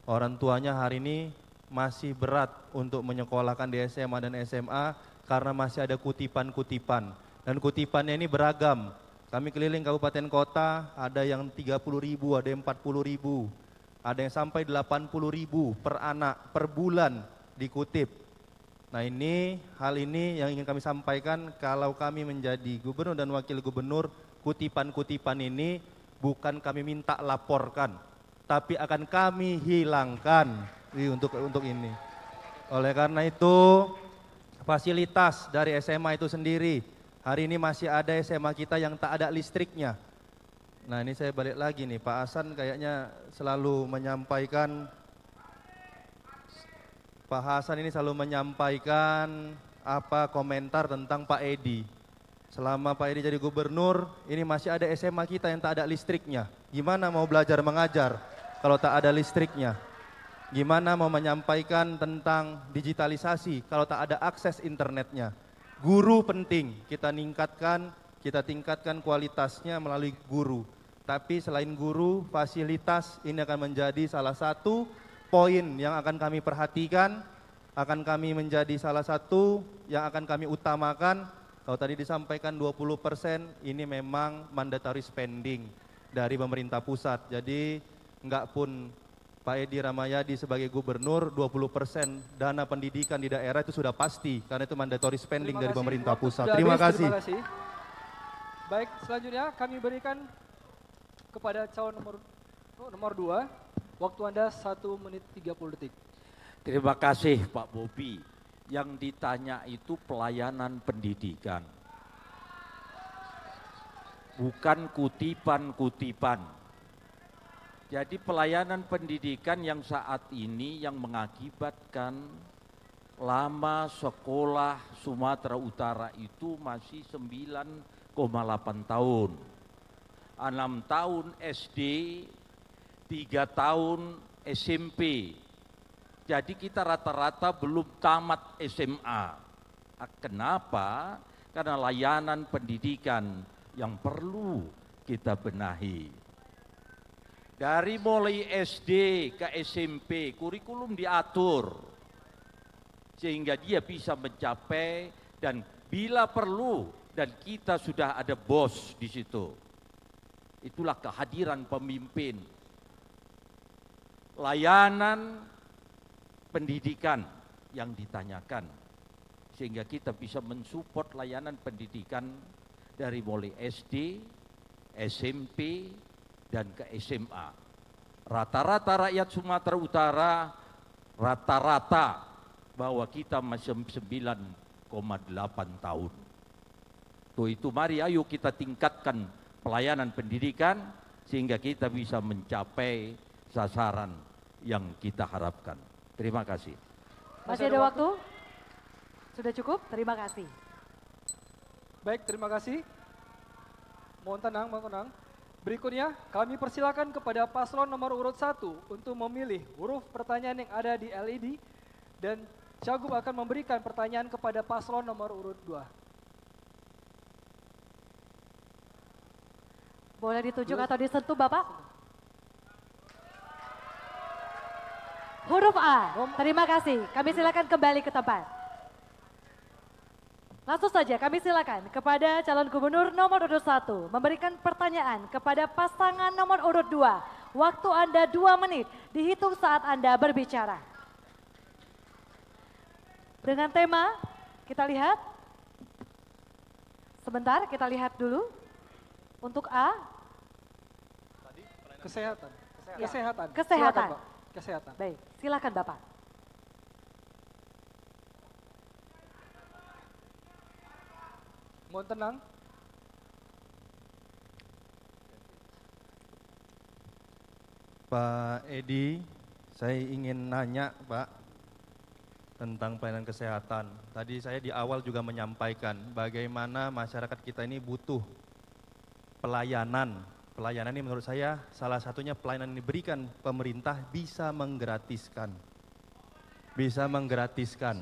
orang tuanya hari ini masih berat untuk menyekolahkan di SMA dan SMA karena masih ada kutipan-kutipan. Dan kutipannya ini beragam, Kami keliling kabupaten kota, ada yang 30.000, ada yang 40.000, ada yang sampai 80.000 per anak, per bulan dikutip. Nah ini, hal ini yang ingin kami sampaikan, kalau kami menjadi gubernur dan wakil gubernur, kutipan-kutipan ini bukan kami minta laporkan, tapi akan kami hilangkan untuk ini. Oleh karena itu, fasilitas dari SMA itu sendiri, hari ini masih ada SMA kita yang tak ada listriknya. Nah ini saya balik lagi nih, Pak Hasan kayaknya selalu menyampaikan, Pak Hasan ini selalu menyampaikan apa komentar tentang Pak Edi. Selama Pak Edi jadi gubernur, ini masih ada SMA kita yang tak ada listriknya. Gimana mau belajar mengajar kalau tak ada listriknya? Gimana mau menyampaikan tentang digitalisasi kalau tak ada akses internetnya? Guru penting, kita tingkatkan kualitasnya melalui guru. Tapi selain guru, fasilitas ini akan menjadi salah satu poin yang akan kami perhatikan, akan kami menjadi salah satu yang akan kami utamakan. Kalau tadi disampaikan 20% ini memang mandatory spending dari pemerintah pusat. Jadi enggak pun Pak Edi Ramayadi sebagai gubernur 20% dana pendidikan di daerah itu sudah pasti karena itu mandatory spending dari pemerintah pusat. Terima kasih. Terima kasih. Baik, selanjutnya kami berikan kepada calon nomor 2. Waktu Anda 1 menit 30 detik. Terima kasih Pak Bobi. Yang ditanya itu pelayanan pendidikan. Bukan kutipan-kutipan. Jadi pelayanan pendidikan yang saat ini yang mengakibatkan lama sekolah Sumatera Utara itu masih 9,8 tahun. 6 tahun SD, 3 tahun SMP. Jadi kita rata-rata belum tamat SMA. Kenapa? Karena layanan pendidikan yang perlu kita benahi. Dari mulai SD ke SMP, kurikulum diatur sehingga dia bisa mencapai dan bila perlu dan kita sudah ada bos di situ. Itulah kehadiran pemimpin. Layanan pendidikan yang ditanyakan sehingga kita bisa mensupport layanan pendidikan dari mulai SD, SMP, dan ke SMA. Rata-rata rakyat Sumatera Utara rata-rata bahwa kita masih 9,8 tahun. Tuh itu mari ayo kita tingkatkan pelayanan pendidikan sehingga kita bisa mencapai sasaran yang kita harapkan. Terima kasih. Masih ada waktu? Sudah cukup? Terima kasih. Baik, terima kasih. Mohon tenang, mohon tenang. Berikutnya kami persilakan kepada paslon nomor urut 1 untuk memilih huruf pertanyaan yang ada di LED dan Cagup akan memberikan pertanyaan kepada paslon nomor urut 2. Boleh ditunjuk atau disentuh Bapak? Huruf A, terima kasih. Kami silakan kembali ke tempat. Langsung saja kami silakan kepada calon gubernur nomor urut 1 memberikan pertanyaan kepada pasangan nomor urut 2. Waktu Anda 2 menit, dihitung saat Anda berbicara. Dengan tema, kita lihat. Sebentar, kita lihat dulu. Untuk A. Kesehatan. Ya. Kesehatan. Kesehatan. Silakan, Pak. Kesehatan. Baik, silakan Bapak. Mohon tenang. Pak Edi, saya ingin nanya Pak tentang pelayanan kesehatan. Tadi saya di awal juga menyampaikan bagaimana masyarakat kita ini butuh pelayanan. Pelayanan ini menurut saya salah satunya pelayanan yang diberikan pemerintah bisa menggratiskan. Bisa menggratiskan.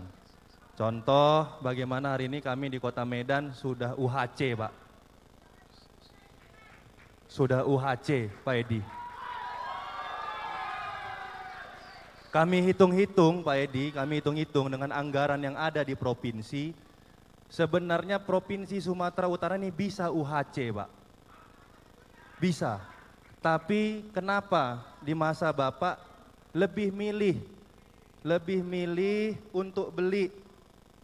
Contoh bagaimana hari ini kami di Kota Medan sudah UHC Pak. Sudah UHC Pak Edi. Kami hitung-hitung Pak Edi, kami hitung-hitung dengan anggaran yang ada di provinsi. Sebenarnya Provinsi Sumatera Utara ini bisa UHC Pak. Bisa. Tapi kenapa di masa Bapak lebih milih untuk beli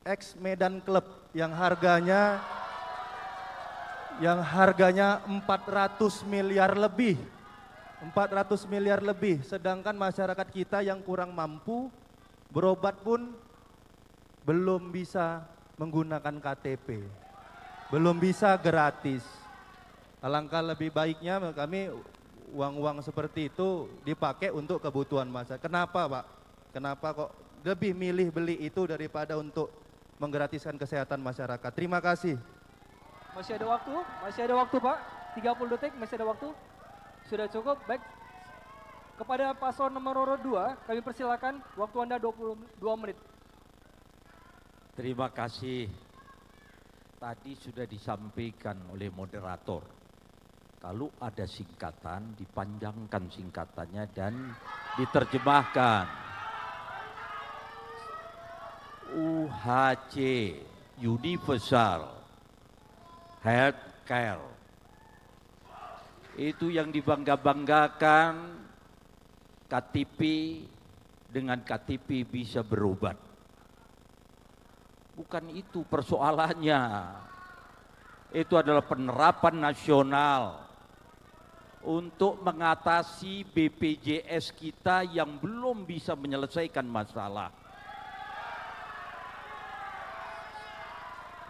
ex Medan Club yang harganya 400 miliar lebih. 400 miliar lebih, sedangkan masyarakat kita yang kurang mampu berobat pun belum bisa menggunakan KTP, belum bisa gratis. Alangkah lebih baiknya kami uang-uang seperti itu dipakai untuk kebutuhan masyarakat. Kenapa Pak? Kenapa kok lebih milih beli itu daripada untuk menggratiskan kesehatan masyarakat? Terima kasih. Masih ada waktu Pak, 30 detik masih ada waktu. Sudah cukup, baik. Kepada paslon nomor urut 2, kami persilakan waktu Anda 22 menit. Terima kasih. Tadi sudah disampaikan oleh moderator. Kalau ada singkatan, dipanjangkan singkatannya dan diterjemahkan. UHC, Universal Health Care. Itu yang dibangga-banggakan, KTP, dengan KTP bisa berobat. Bukan itu persoalannya. Itu adalah penerapan nasional untuk mengatasi BPJS kita yang belum bisa menyelesaikan masalah.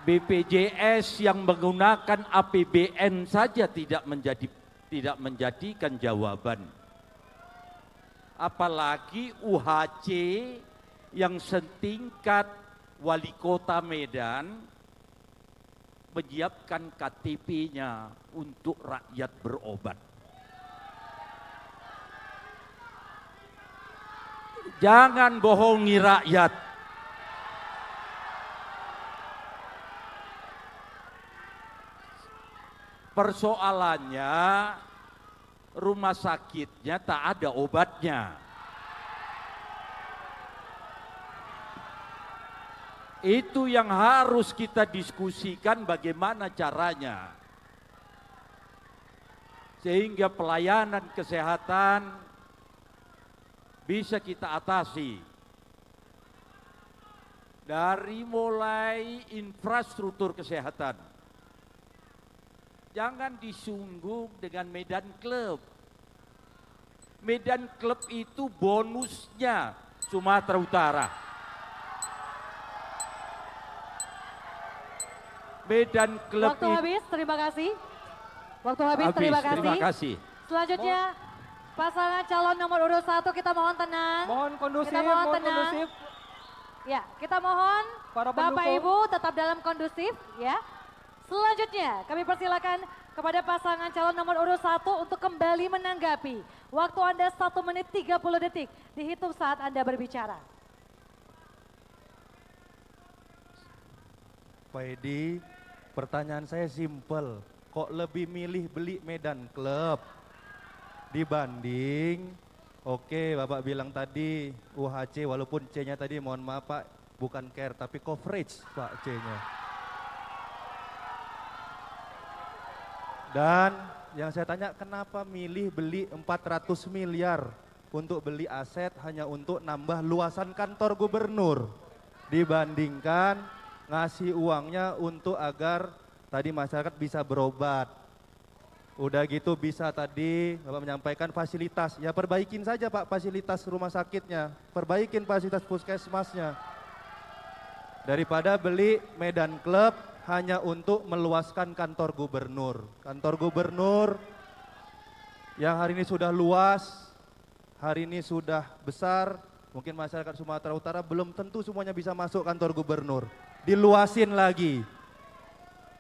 BPJS yang menggunakan APBN saja tidak menjadikan jawaban. Apalagi UHC yang setingkat wali kota Medan menyiapkan KTP-nya untuk rakyat berobat. Jangan bohongi rakyat. Persoalannya rumah sakitnya tak ada obatnya. Itu yang harus kita diskusikan bagaimana caranya. Sehingga pelayanan kesehatan bisa kita atasi. Dari mulai infrastruktur kesehatan. Jangan disungguh dengan Medan Club. Medan Club itu bonusnya Sumatera Utara. Medan Club Waktu habis, terima kasih. Waktu habis, terima kasih. Terima kasih. Selanjutnya pasangan calon nomor urut 1 kita mohon tenang. Mohon kondusif, Kita mohon tenang. kondusif. Ya, kita mohon Para Bapak pendukung. Ibu tetap dalam kondusif ya. Selanjutnya kami persilakan kepada pasangan calon nomor urut 1 untuk kembali menanggapi. Waktu Anda 1 menit 30 detik dihitung saat Anda berbicara. Pak Edi, pertanyaan saya simpel. Kok lebih milih beli Medan Club dibanding, oke Bapak bilang tadi UHC walaupun C-nya tadi mohon maaf Pak bukan care tapi coverage Pak C-nya. Dan yang saya tanya kenapa milih beli 400 miliar untuk beli aset hanya untuk nambah luasan kantor gubernur dibandingkan ngasih uangnya untuk agar tadi masyarakat bisa berobat. Udah gitu bisa tadi Bapak menyampaikan fasilitas, ya perbaikin saja Pak fasilitas rumah sakitnya, perbaikin fasilitas puskesmasnya. Daripada beli Medan Club hanya untuk meluaskan kantor gubernur. Kantor gubernur yang hari ini sudah luas, hari ini sudah besar, mungkin masyarakat Sumatera Utara belum tentu semuanya bisa masuk kantor gubernur. Diluasin lagi.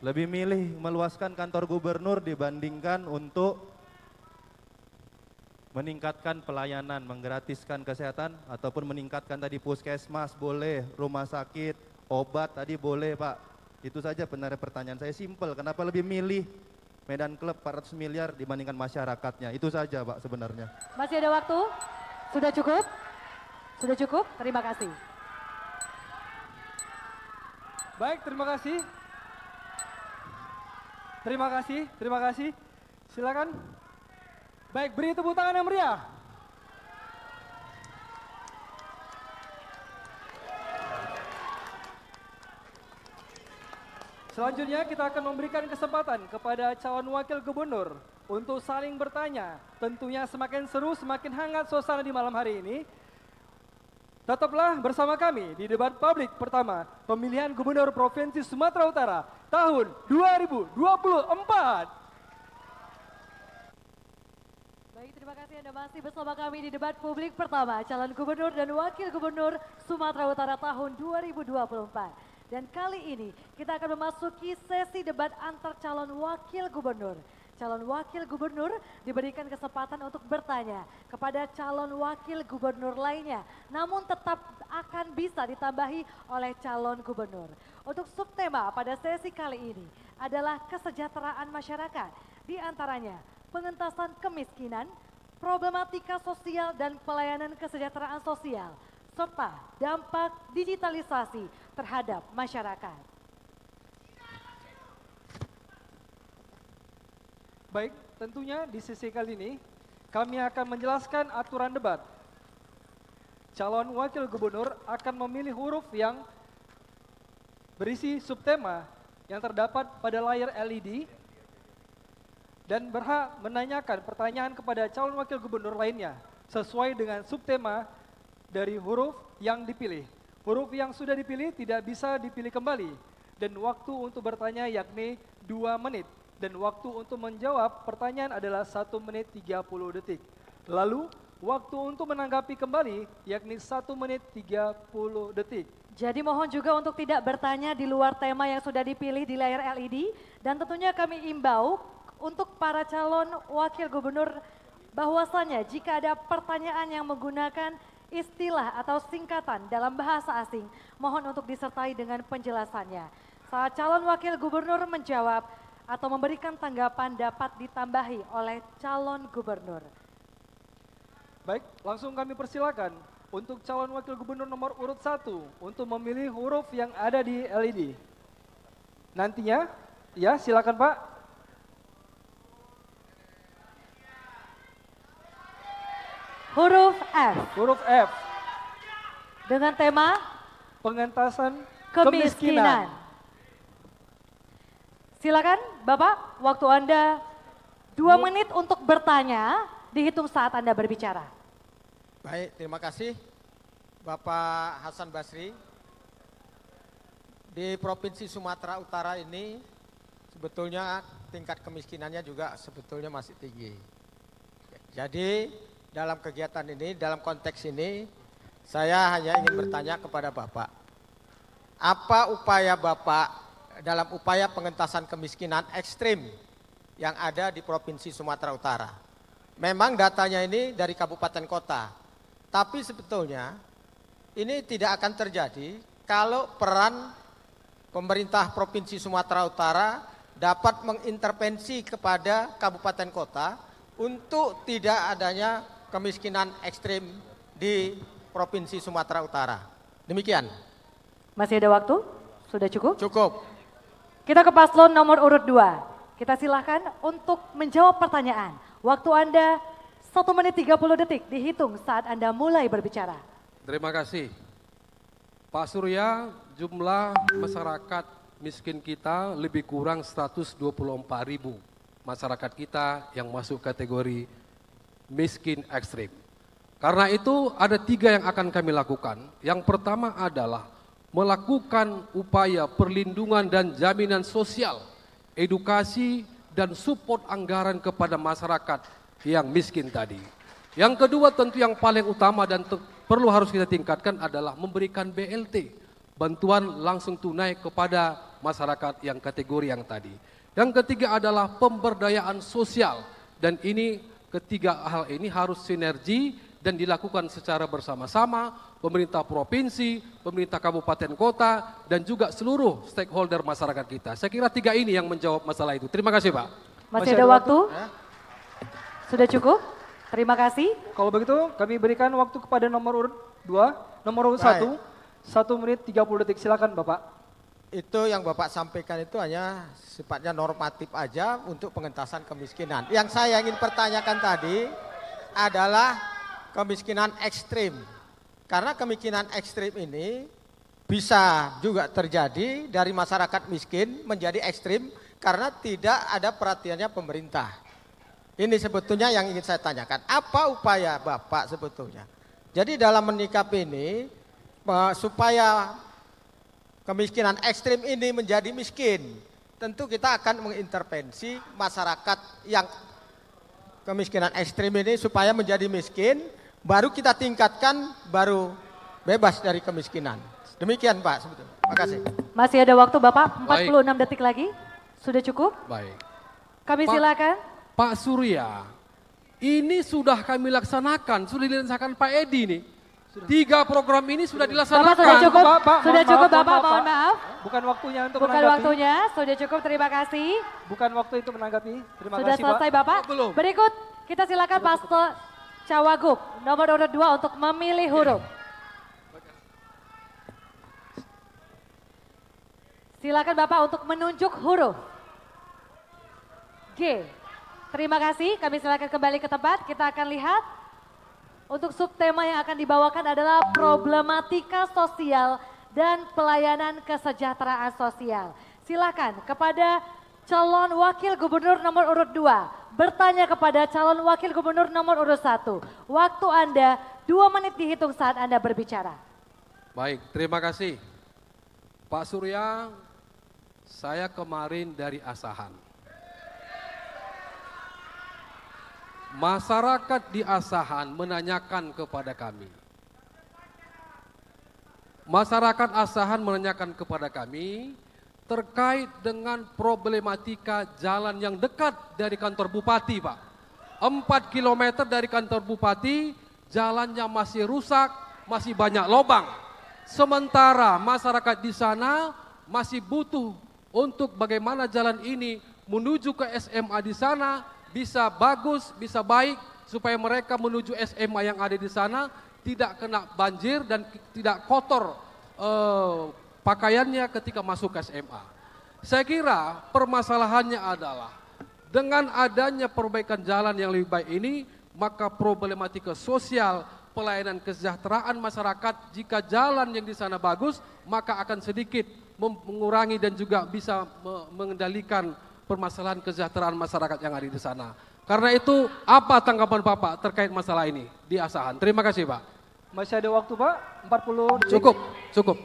Lebih milih meluaskan kantor gubernur dibandingkan untuk meningkatkan pelayanan, menggratiskan kesehatan ataupun meningkatkan tadi puskesmas boleh, rumah sakit, obat tadi boleh Pak. Itu saja benar pertanyaan saya simpel, kenapa lebih milih Medan Club 400 miliar dibandingkan masyarakatnya? Itu saja Pak sebenarnya. Masih ada waktu? Sudah cukup? Sudah cukup? Terima kasih. Baik, terima kasih. Terima kasih, terima kasih. Silakan. Baik, beri tepuk tangan yang meriah. Selanjutnya kita akan memberikan kesempatan kepada calon wakil gubernur untuk saling bertanya. Tentunya semakin seru, semakin hangat suasana di malam hari ini. Tetaplah bersama kami di debat publik pertama pemilihan Gubernur Provinsi Sumatera Utara tahun 2024. Baik, terima kasih Anda masih bersama kami di debat publik pertama calon gubernur dan wakil gubernur Sumatera Utara tahun 2024. Dan kali ini kita akan memasuki sesi debat antar calon wakil gubernur. Calon wakil gubernur diberikan kesempatan untuk bertanya kepada calon wakil gubernur lainnya, namun tetap akan bisa ditambahi oleh calon gubernur. Untuk subtema pada sesi kali ini adalah kesejahteraan masyarakat, di antaranya pengentasan kemiskinan, problematika sosial dan pelayanan kesejahteraan sosial, serta dampak digitalisasi terhadap masyarakat. Baik, tentunya di sesi kali ini kami akan menjelaskan aturan debat. Calon wakil gubernur akan memilih huruf yang berisi subtema yang terdapat pada layar LED dan berhak menanyakan pertanyaan kepada calon wakil gubernur lainnya sesuai dengan subtema dari huruf yang dipilih. Huruf yang sudah dipilih tidak bisa dipilih kembali dan waktu untuk bertanya yakni 2 menit. Dan waktu untuk menjawab pertanyaan adalah 1 menit 30 detik. Lalu waktu untuk menanggapi kembali yakni 1 menit 30 detik. Jadi mohon juga untuk tidak bertanya di luar tema yang sudah dipilih di layar LED. Dan tentunya kami imbau untuk para calon wakil gubernur bahwasanya jika ada pertanyaan yang menggunakan istilah atau singkatan dalam bahasa asing, mohon untuk disertai dengan penjelasannya. Saat calon wakil gubernur menjawab atau memberikan tanggapan dapat ditambahi oleh calon gubernur. Baik, langsung kami persilakan untuk calon wakil gubernur nomor urut 1 untuk memilih huruf yang ada di LED. Nantinya, ya silakan Pak. Huruf F. Huruf F. Dengan tema Pengentasan kemiskinan. Silakan Bapak, waktu Anda 2 menit untuk bertanya, dihitung saat Anda berbicara. Baik, terima kasih Bapak Hasan Basri. Di Provinsi Sumatera Utara ini sebetulnya tingkat kemiskinannya juga sebetulnya masih tinggi. Jadi dalam kegiatan ini, dalam konteks ini, saya hanya ingin bertanya kepada Bapak. Apa upaya Bapak dalam upaya pengentasan kemiskinan ekstrim yang ada di Provinsi Sumatera Utara? Memang datanya ini dari kabupaten kota, tapi sebetulnya ini tidak akan terjadi kalau peran pemerintah Provinsi Sumatera Utara dapat mengintervensi kepada kabupaten kota untuk tidak adanya kemiskinan ekstrim di Provinsi Sumatera Utara. Demikian. Masih ada waktu? Sudah cukup? Cukup. Kita ke paslon nomor urut 2. Kita silakan untuk menjawab pertanyaan. Waktu Anda 1 menit 30 detik dihitung saat Anda mulai berbicara. Terima kasih. Pak Surya, jumlah masyarakat miskin kita lebih kurang 124.000 masyarakat kita yang masuk kategori miskin ekstrim. Karena itu ada 3 yang akan kami lakukan. Yang pertama adalah melakukan upaya perlindungan dan jaminan sosial, edukasi dan support anggaran kepada masyarakat yang miskin tadi. Yang kedua tentu yang paling utama dan perlu harus kita tingkatkan adalah memberikan BLT, bantuan langsung tunai kepada masyarakat yang kategori yang tadi. Yang ketiga adalah pemberdayaan sosial dan ini ketiga hal ini harus sinergi dan dilakukan secara bersama-sama pemerintah provinsi, pemerintah kabupaten kota, dan juga seluruh stakeholder masyarakat kita. Saya kira 3 ini yang menjawab masalah itu. Terima kasih Pak. Masih ada waktu? Sudah cukup? Terima kasih. Kalau begitu kami berikan waktu kepada nomor urut 2, nomor urut 1, 1 menit 30 detik. Silakan Bapak. itu yang Bapak sampaikan itu hanya sifatnya normatif aja untuk pengentasan kemiskinan. Yang saya ingin pertanyakan tadi adalah kemiskinan ekstrim. Karena kemiskinan ekstrim ini bisa juga terjadi dari masyarakat miskin menjadi ekstrim karena tidak ada perhatiannya pemerintah. Ini sebetulnya yang ingin saya tanyakan. Apa upaya Bapak sebetulnya? Jadi dalam menyikapi ini supaya kemiskinan ekstrim ini menjadi miskin, tentu kita akan mengintervensi masyarakat yang kemiskinan ekstrim ini supaya menjadi miskin, baru kita tingkatkan, baru bebas dari kemiskinan. Demikian Pak sebetulnya. Terima kasih. Masih ada waktu Bapak, 46 Baik. detik lagi. Sudah cukup? Baik. Kami Pak- silakan. Pak Surya, ini sudah kami laksanakan, sudah dilaksanakan Pak Edi nih. 3 program ini sudah Bapak dilaksanakan. sudah cukup, Pak, sudah mohon cukup maaf, Bapak, mohon mohon maaf. Bukan waktunya untuk Bukan menanggapi. waktunya, sudah cukup, terima kasih. Bukan waktu itu menanggapi. Terima Sudah kasih selesai Pak. Bapak. Belum. Berikut kita silakan Pastor Cawagup, nomor urut 2 untuk memilih huruf. Silakan Bapak untuk menunjuk huruf. G. Terima kasih, kami silakan kembali ke tempat. Kita akan lihat untuk subtema yang akan dibawakan adalah problematika sosial dan pelayanan kesejahteraan sosial. Silakan kepada calon wakil gubernur nomor urut 2 bertanya kepada calon wakil gubernur nomor urut 1. Waktu Anda 2 menit dihitung saat Anda berbicara. Baik, terima kasih. Pak Surya, saya kemarin dari Asahan. Masyarakat di Asahan menanyakan kepada kami. Masyarakat Asahan menanyakan kepada kami terkait dengan problematika jalan yang dekat dari kantor bupati, Pak. 4 km dari kantor bupati, jalannya masih rusak, masih banyak lubang. Sementara masyarakat di sana masih butuh untuk bagaimana jalan ini menuju ke SMA di sana bisa bagus, bisa baik, supaya mereka menuju SMA yang ada di sana tidak kena banjir dan tidak kotor pakaiannya ketika masuk ke SMA. Saya kira permasalahannya adalah dengan adanya perbaikan jalan yang lebih baik ini, maka problematika sosial, pelayanan kesejahteraan masyarakat, jika jalan yang di sana bagus, maka akan sedikit mengurangi dan juga bisa mengendalikan permasalahan kesejahteraan masyarakat yang ada di sana. Karena itu, apa tanggapan Bapak terkait masalah ini di Asahan? Terima kasih Pak. Masih ada waktu Pak, 40 detik. Cukup.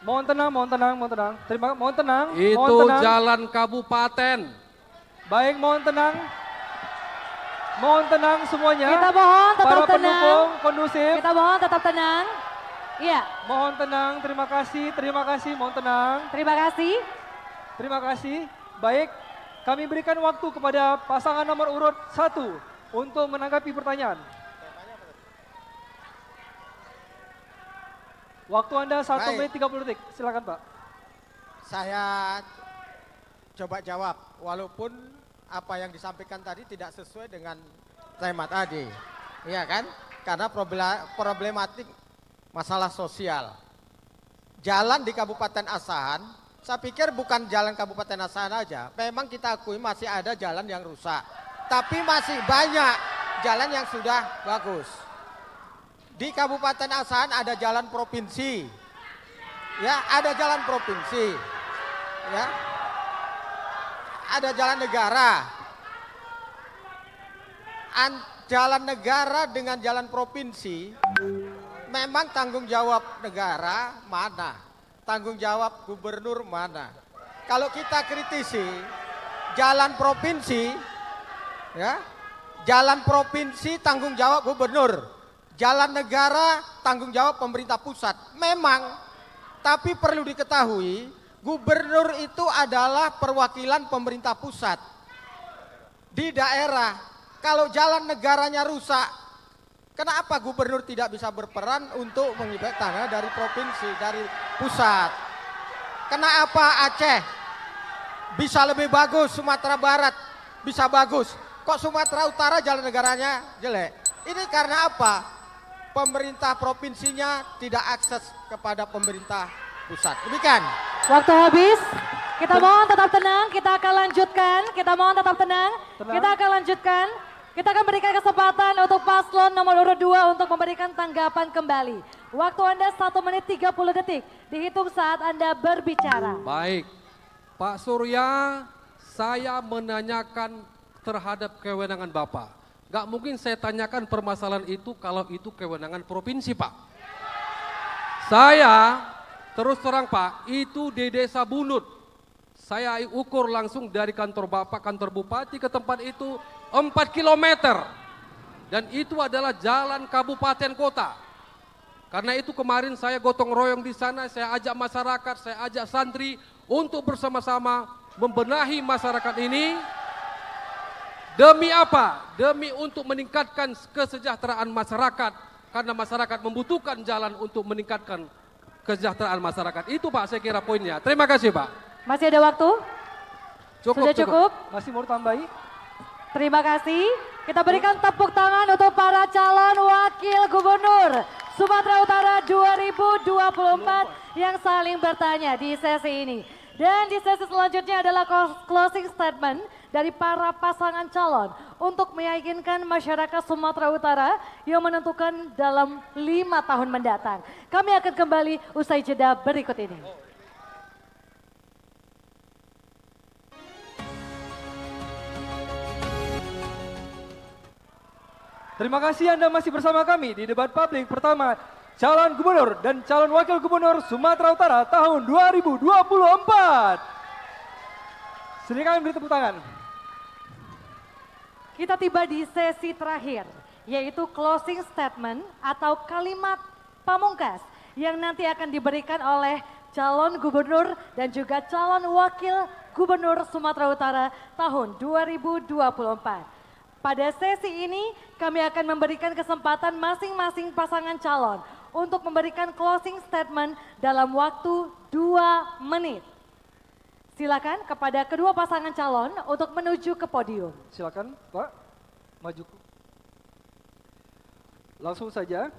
Mohon tenang, mohon tenang, mohon tenang. Mohon tenang. Itu mohon tenang. jalan kabupaten. Baik, mohon tenang. Mohon tenang semuanya. Kita mohon tetap Para tenang. pendukung kondusif. Kita mohon tetap tenang. Iya, Mohon tenang, terima kasih, mohon tenang. terima kasih. Terima kasih. Baik, kami berikan waktu kepada pasangan nomor urut 1 untuk menanggapi pertanyaan. Waktu Anda 1 Baik. menit 30 detik. Silakan Pak. Saya coba jawab, walaupun apa yang disampaikan tadi tidak sesuai dengan tema tadi. Iya kan? Karena problematik masalah sosial. Jalan di Kabupaten Asahan, saya pikir bukan jalan Kabupaten Asahan aja. Memang kita akui masih ada jalan yang rusak. Tapi masih banyak jalan yang sudah bagus. Di Kabupaten Asahan ada jalan provinsi. Ya, ada jalan provinsi. Ya. Ada jalan negara. Jalan negara dengan jalan provinsi memang tanggung jawab negara mana? Tanggung jawab gubernur mana? Kalau kita kritisi jalan provinsi, ya, jalan provinsi tanggung jawab gubernur, jalan negara tanggung jawab pemerintah pusat. Memang, tapi perlu diketahui, gubernur itu adalah perwakilan pemerintah pusat di daerah. Kalau jalan negaranya rusak, kenapa gubernur tidak bisa berperan untuk menghibah tanah dari provinsi, dari pusat? Kenapa Aceh bisa lebih bagus, Sumatera Barat bisa bagus, kok Sumatera Utara jalan negaranya jelek? Ini karena apa? Pemerintah provinsinya tidak akses kepada pemerintah Pusat. Demikian. Waktu habis. Kita mohon tetap tenang, kita akan lanjutkan. Kita mohon tetap tenang, kita akan lanjutkan. Kita akan berikan kesempatan untuk paslon nomor urut 2 untuk memberikan tanggapan kembali. Waktu Anda 1 menit 30 detik, dihitung saat Anda berbicara. Baik, Pak Surya, saya menanyakan terhadap kewenangan Bapak. Gak mungkin saya tanyakan permasalahan itu kalau itu kewenangan provinsi, Pak. Saya terus terang, Pak, itu di Desa Bunut. Saya ukur langsung dari kantor Bapak, kantor Bupati ke tempat itu 4 kilometer. Dan itu adalah jalan kabupaten kota. Karena itu kemarin saya gotong royong di sana, saya ajak masyarakat, saya ajak santri untuk bersama-sama membenahi masyarakat ini. Demi apa? Demi untuk meningkatkan kesejahteraan masyarakat. Karena masyarakat membutuhkan jalan untuk meningkatkan kesejahteraan masyarakat. Itu Pak saya kira poinnya. Terima kasih Pak. Masih ada waktu? Sudah cukup? Masih mau tambahi? Terima kasih. Kita berikan tepuk tangan untuk para calon wakil gubernur Sumatera Utara 2024 yang saling bertanya di sesi ini. Dan di sesi selanjutnya adalah closing statement dari para pasangan calon untuk meyakinkan masyarakat Sumatera Utara yang menentukan dalam 5 tahun mendatang. Kami akan kembali usai jeda berikut ini. Terima kasih Anda masih bersama kami di debat publik pertama calon gubernur dan calon wakil gubernur Sumatera Utara tahun 2024. Silakan beri tepuk tangan. Kita tiba di sesi terakhir, yaitu closing statement atau kalimat pamungkas yang nanti akan diberikan oleh calon gubernur dan juga calon wakil gubernur Sumatera Utara tahun 2024. Pada sesi ini kami akan memberikan kesempatan masing-masing pasangan calon untuk memberikan closing statement dalam waktu 2 menit. Silakan kepada kedua pasangan calon untuk menuju ke podium. Silakan Pak, maju. Langsung saja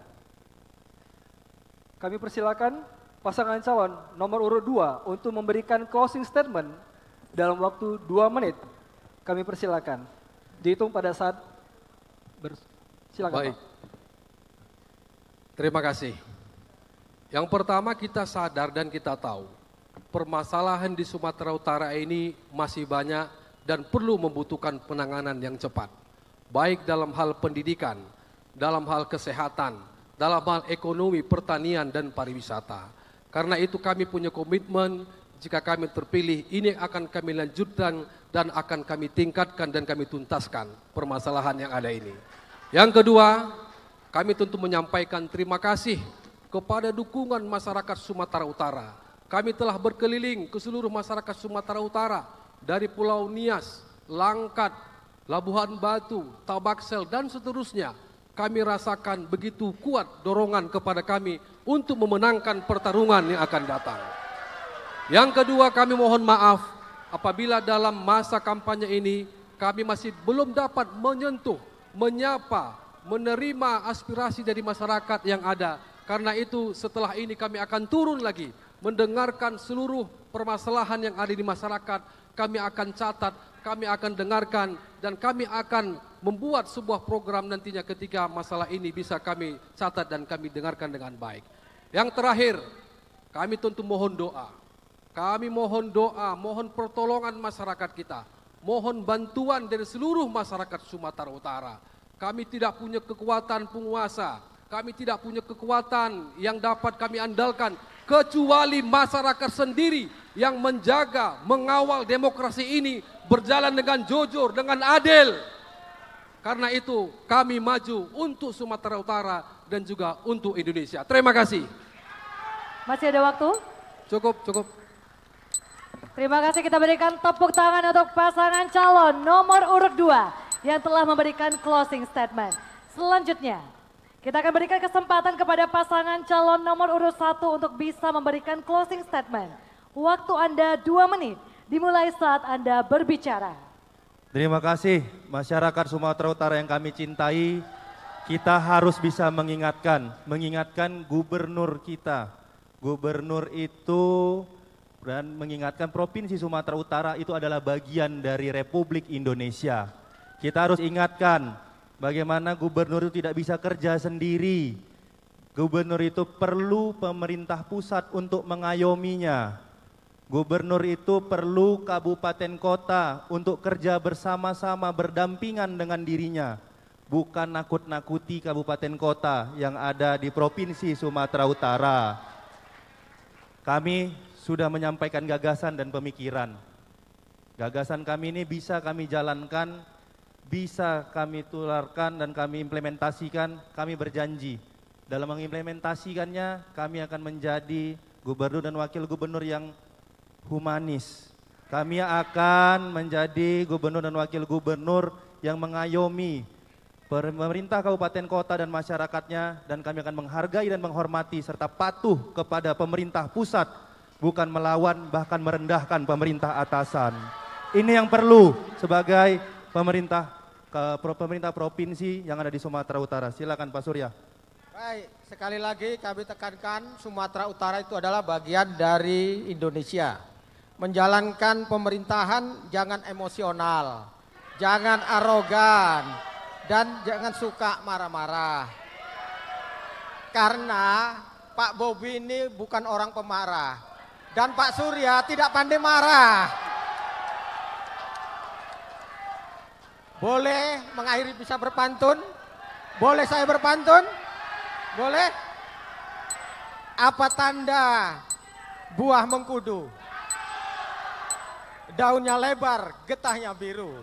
kami persilakan pasangan calon nomor urut 2 untuk memberikan closing statement dalam waktu 2 menit. Kami persilakan. Dihitung pada saat silakan Baik. Pak. Terima kasih. Yang pertama kita sadar dan kita tahu permasalahan di Sumatera Utara ini masih banyak dan perlu membutuhkan penanganan yang cepat. Baik dalam hal pendidikan, dalam hal kesehatan, dalam hal ekonomi, pertanian dan pariwisata. Karena itu kami punya komitmen jika kami terpilih ini akan kami lanjutkan dan akan kami tingkatkan dan kami tuntaskan permasalahan yang ada ini. Yang kedua, kami tentu menyampaikan terima kasih kepada dukungan masyarakat Sumatera Utara. Kami telah berkeliling ke seluruh masyarakat Sumatera Utara dari Pulau Nias, Langkat, Labuhan Batu, Tabaksel dan seterusnya. Kami rasakan begitu kuat dorongan kepada kami untuk memenangkan pertarungan yang akan datang. Yang kedua, kami mohon maaf apabila dalam masa kampanye ini kami masih belum dapat menyentuh, menyapa, menerima aspirasi dari masyarakat yang ada. Karena itu setelah ini kami akan turun lagi, mendengarkan seluruh permasalahan yang ada di masyarakat. Kami akan catat, kami akan dengarkan, dan kami akan membuat sebuah program nantinya ketika masalah ini bisa kami catat dan kami dengarkan dengan baik. Yang terakhir, kami tentu mohon doa. Kami mohon doa, mohon pertolongan masyarakat kita. Mohon bantuan dari seluruh masyarakat Sumatera Utara. Kami tidak punya kekuatan penguasa. Kami tidak punya kekuatan yang dapat kami andalkan. Kecuali masyarakat sendiri yang menjaga, mengawal demokrasi ini berjalan dengan jujur, dengan adil. Karena itu kami maju untuk Sumatera Utara dan juga untuk Indonesia. Terima kasih. Masih ada waktu? Cukup. Terima kasih, kita berikan tepuk tangan untuk pasangan calon nomor urut 2 yang telah memberikan closing statement. Selanjutnya, kita akan berikan kesempatan kepada pasangan calon nomor urut 1 untuk bisa memberikan closing statement. Waktu Anda 2 menit, dimulai saat Anda berbicara. Terima kasih masyarakat Sumatera Utara yang kami cintai. Kita harus bisa mengingatkan gubernur kita, Gubernur itu dan mengingatkan Provinsi Sumatera Utara itu adalah bagian dari Republik Indonesia. Kita harus ingatkan bagaimana gubernur itu tidak bisa kerja sendiri. Gubernur itu perlu pemerintah pusat untuk mengayominya. Gubernur itu perlu kabupaten kota untuk kerja bersama-sama berdampingan dengan dirinya. Bukan nakut-nakuti kabupaten kota yang ada di Provinsi Sumatera Utara. Kami sudah menyampaikan gagasan dan pemikiran. Gagasan kami ini bisa kami jalankan, bisa kami tularkan dan kami implementasikan. Kami berjanji dalam mengimplementasikannya kami akan menjadi gubernur dan wakil gubernur yang humanis. Kami akan menjadi gubernur dan wakil gubernur yang mengayomi pemerintah kabupaten kota dan masyarakatnya, dan kami akan menghargai dan menghormati serta patuh kepada pemerintah pusat, bukan melawan bahkan merendahkan pemerintah atasan. Ini yang perlu sebagai pemerintah provinsi yang ada di Sumatera Utara. Silakan Pak Surya. Baik, sekali lagi kami tekankan Sumatera Utara itu adalah bagian dari Indonesia. Menjalankan pemerintahan jangan emosional, jangan arogan, dan jangan suka marah-marah. Karena Pak Bobi ini bukan orang pemarah. Dan Pak Surya tidak pandai marah. Boleh mengakhiri bisa berpantun? Boleh saya berpantun? Boleh? Apa tanda buah mengkudu? Daunnya lebar, getahnya biru.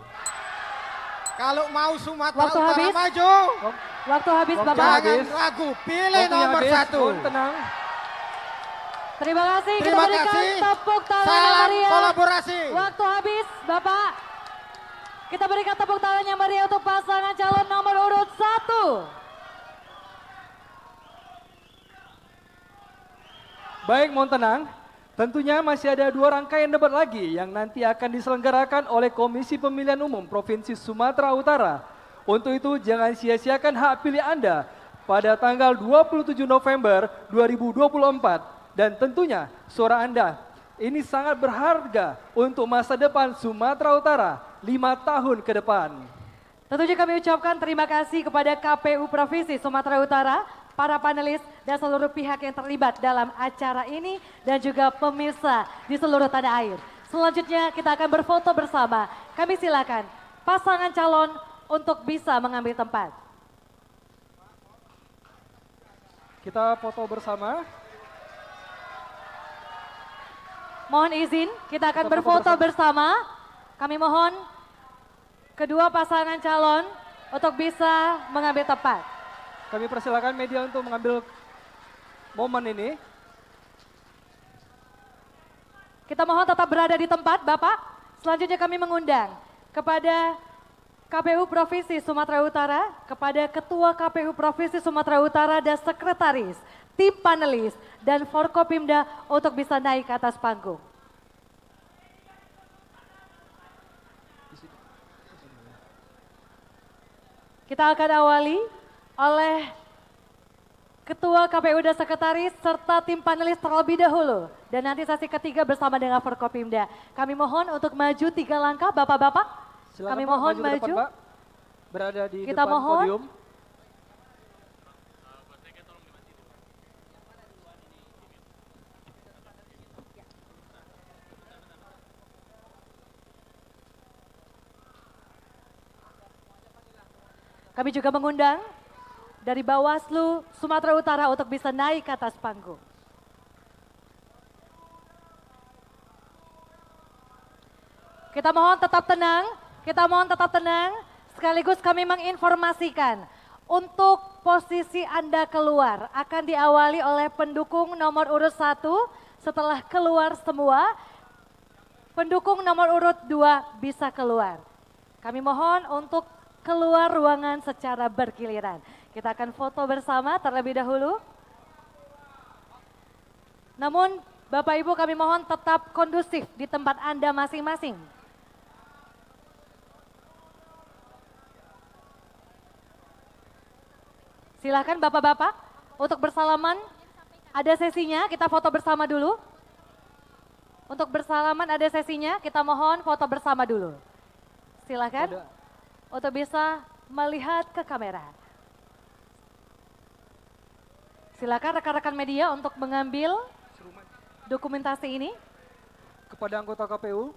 Kalau mau Sumatera Waktu Utara habis. maju, Waktu habis Bapak. jangan ragu, pilih Waktunya nomor habis. 1. Tenang. Terima kasih. Kita Terima berikan kasih. tepuk tangan yang Salam meriah. kolaborasi. Waktu habis Bapak. Kita berikan tepuk tangan yang meriah untuk pasangan calon nomor urut 1. Baik, mohon tenang. Tentunya masih ada 2 rangkaian debat lagi yang nanti akan diselenggarakan oleh Komisi Pemilihan Umum Provinsi Sumatera Utara. Untuk itu jangan sia-siakan hak pilih Anda pada tanggal 27 November 2024. Dan tentunya suara Anda ini sangat berharga untuk masa depan Sumatera Utara 5 tahun ke depan. Tentunya kami ucapkan terima kasih kepada KPU Provinsi Sumatera Utara, para panelis dan seluruh pihak yang terlibat dalam acara ini dan juga pemirsa di seluruh tanah air. Selanjutnya kita akan berfoto bersama. Kami silakan pasangan calon untuk bisa mengambil tempat. Kita foto bersama. Mohon izin, kita akan Kita foto berfoto bersama. Kami mohon kedua pasangan calon untuk bisa mengambil tempat. Kami persilakan media untuk mengambil momen ini. Kita mohon tetap berada di tempat, Bapak. Selanjutnya kami mengundang kepada KPU Provinsi Sumatera Utara, kepada Ketua KPU Provinsi Sumatera Utara dan Sekretaris, tim panelis, dan Forkopimda untuk bisa naik ke atas panggung. Kita akan awali oleh Ketua KPU dan Sekretaris serta tim panelis terlebih dahulu. Dan nanti sesi ketiga bersama dengan Forkopimda. Kami mohon untuk maju 3 langkah Bapak-Bapak. Silakan Kami Pak, mohon ke maju. depan, Pak. Berada di Kita depan mohon. podium. Kami juga mengundang dari Bawaslu Sumatera Utara untuk bisa naik ke atas panggung. Kita mohon tetap tenang, sekaligus kami menginformasikan untuk posisi Anda keluar akan diawali oleh pendukung nomor urut 1, setelah keluar semua, pendukung nomor urut 2 bisa keluar. Kami mohon untuk keluar ruangan secara bergiliran. Kita akan foto bersama terlebih dahulu. Namun Bapak Ibu kami mohon tetap kondusif di tempat Anda masing-masing. Silakan Bapak-bapak untuk bersalaman ada sesinya, kita foto bersama dulu. Untuk bersalaman ada sesinya, kita mohon foto bersama dulu. Silakan untuk bisa melihat ke kamera. Silakan rekan-rekan media untuk mengambil dokumentasi ini. Kepada anggota KPU.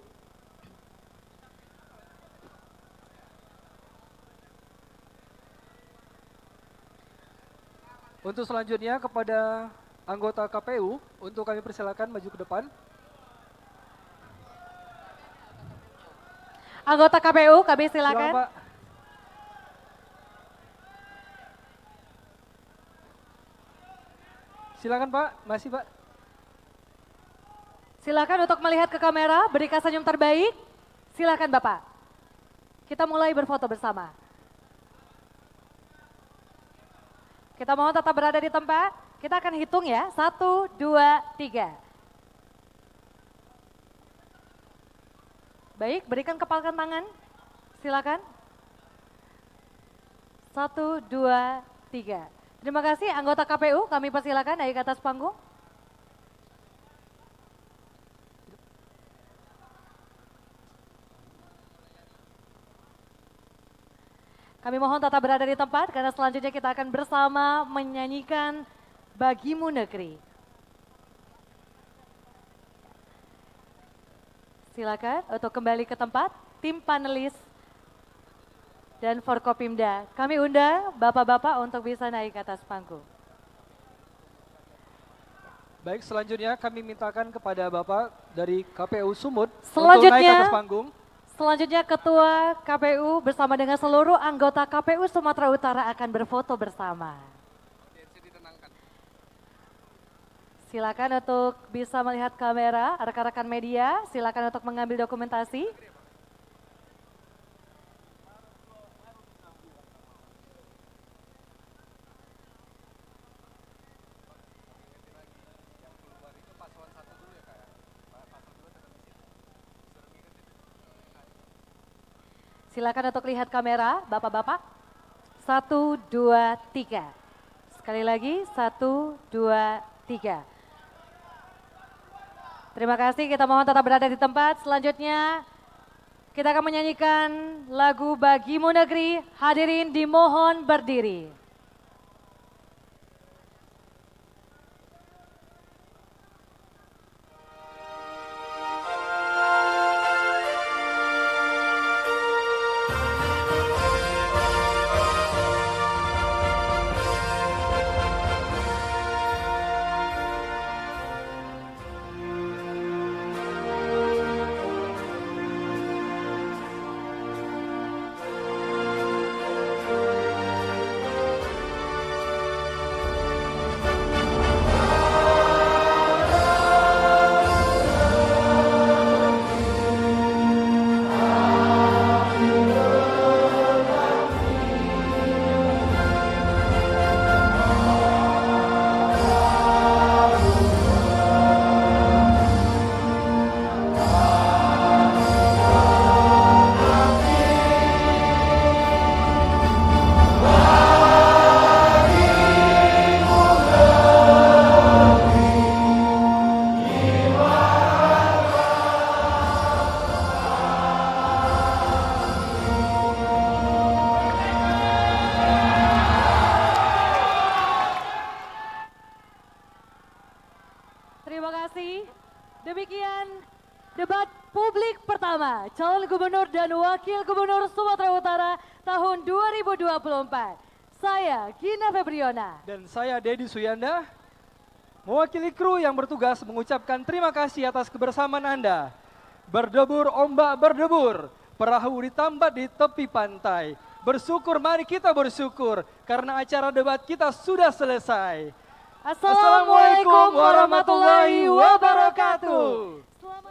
Untuk selanjutnya kepada anggota KPU, untuk kami persilakan maju ke depan. Anggota KPU, kami silakan. Silakan, Pak. Silakan Pak, masih Pak. Silakan untuk melihat ke kamera, berikan senyum terbaik. Silakan Bapak. Kita mulai berfoto bersama. Kita mohon tetap berada di tempat. Kita akan hitung ya, 1, 2, 3. Baik, berikan kepalkan tangan. Silakan. 1, 2, 3. Terima kasih anggota KPU, kami persilakan naik ke atas panggung. Kami mohon tetap berada di tempat karena selanjutnya kita akan bersama menyanyikan Bagimu Negeri. Silakan untuk kembali ke tempat, tim panelis dan Forkopimda. Kami undang bapak-bapak untuk bisa naik ke atas panggung. Baik, selanjutnya kami mintakan kepada Bapak dari KPU Sumut untuk Selanjutnya, naik ke atas panggung. Selanjutnya Ketua KPU bersama dengan seluruh anggota KPU Sumatera Utara akan berfoto bersama. Silakan untuk bisa melihat kamera, rekan-rekan media, silakan untuk mengambil dokumentasi. Silakan untuk lihat kamera, bapak-bapak. 1, 2, 3. Sekali lagi, 1, 2, 3. Terima kasih, kita mohon tetap berada di tempat. Selanjutnya, kita akan menyanyikan lagu Bagimu Negeri. Hadirin dimohon berdiri. Demikian debat publik pertama calon gubernur dan wakil gubernur Sumatera Utara tahun 2024. Saya Gina Febriona. Dan saya Dedi Suyanda, mewakili kru yang bertugas mengucapkan terima kasih atas kebersamaan Anda. Berdebur ombak berdebur, perahu ditambat di tepi pantai. Bersyukur, mari kita bersyukur karena acara debat kita sudah selesai. Assalamualaikum warahmatullahi wabarakatuh. Selamat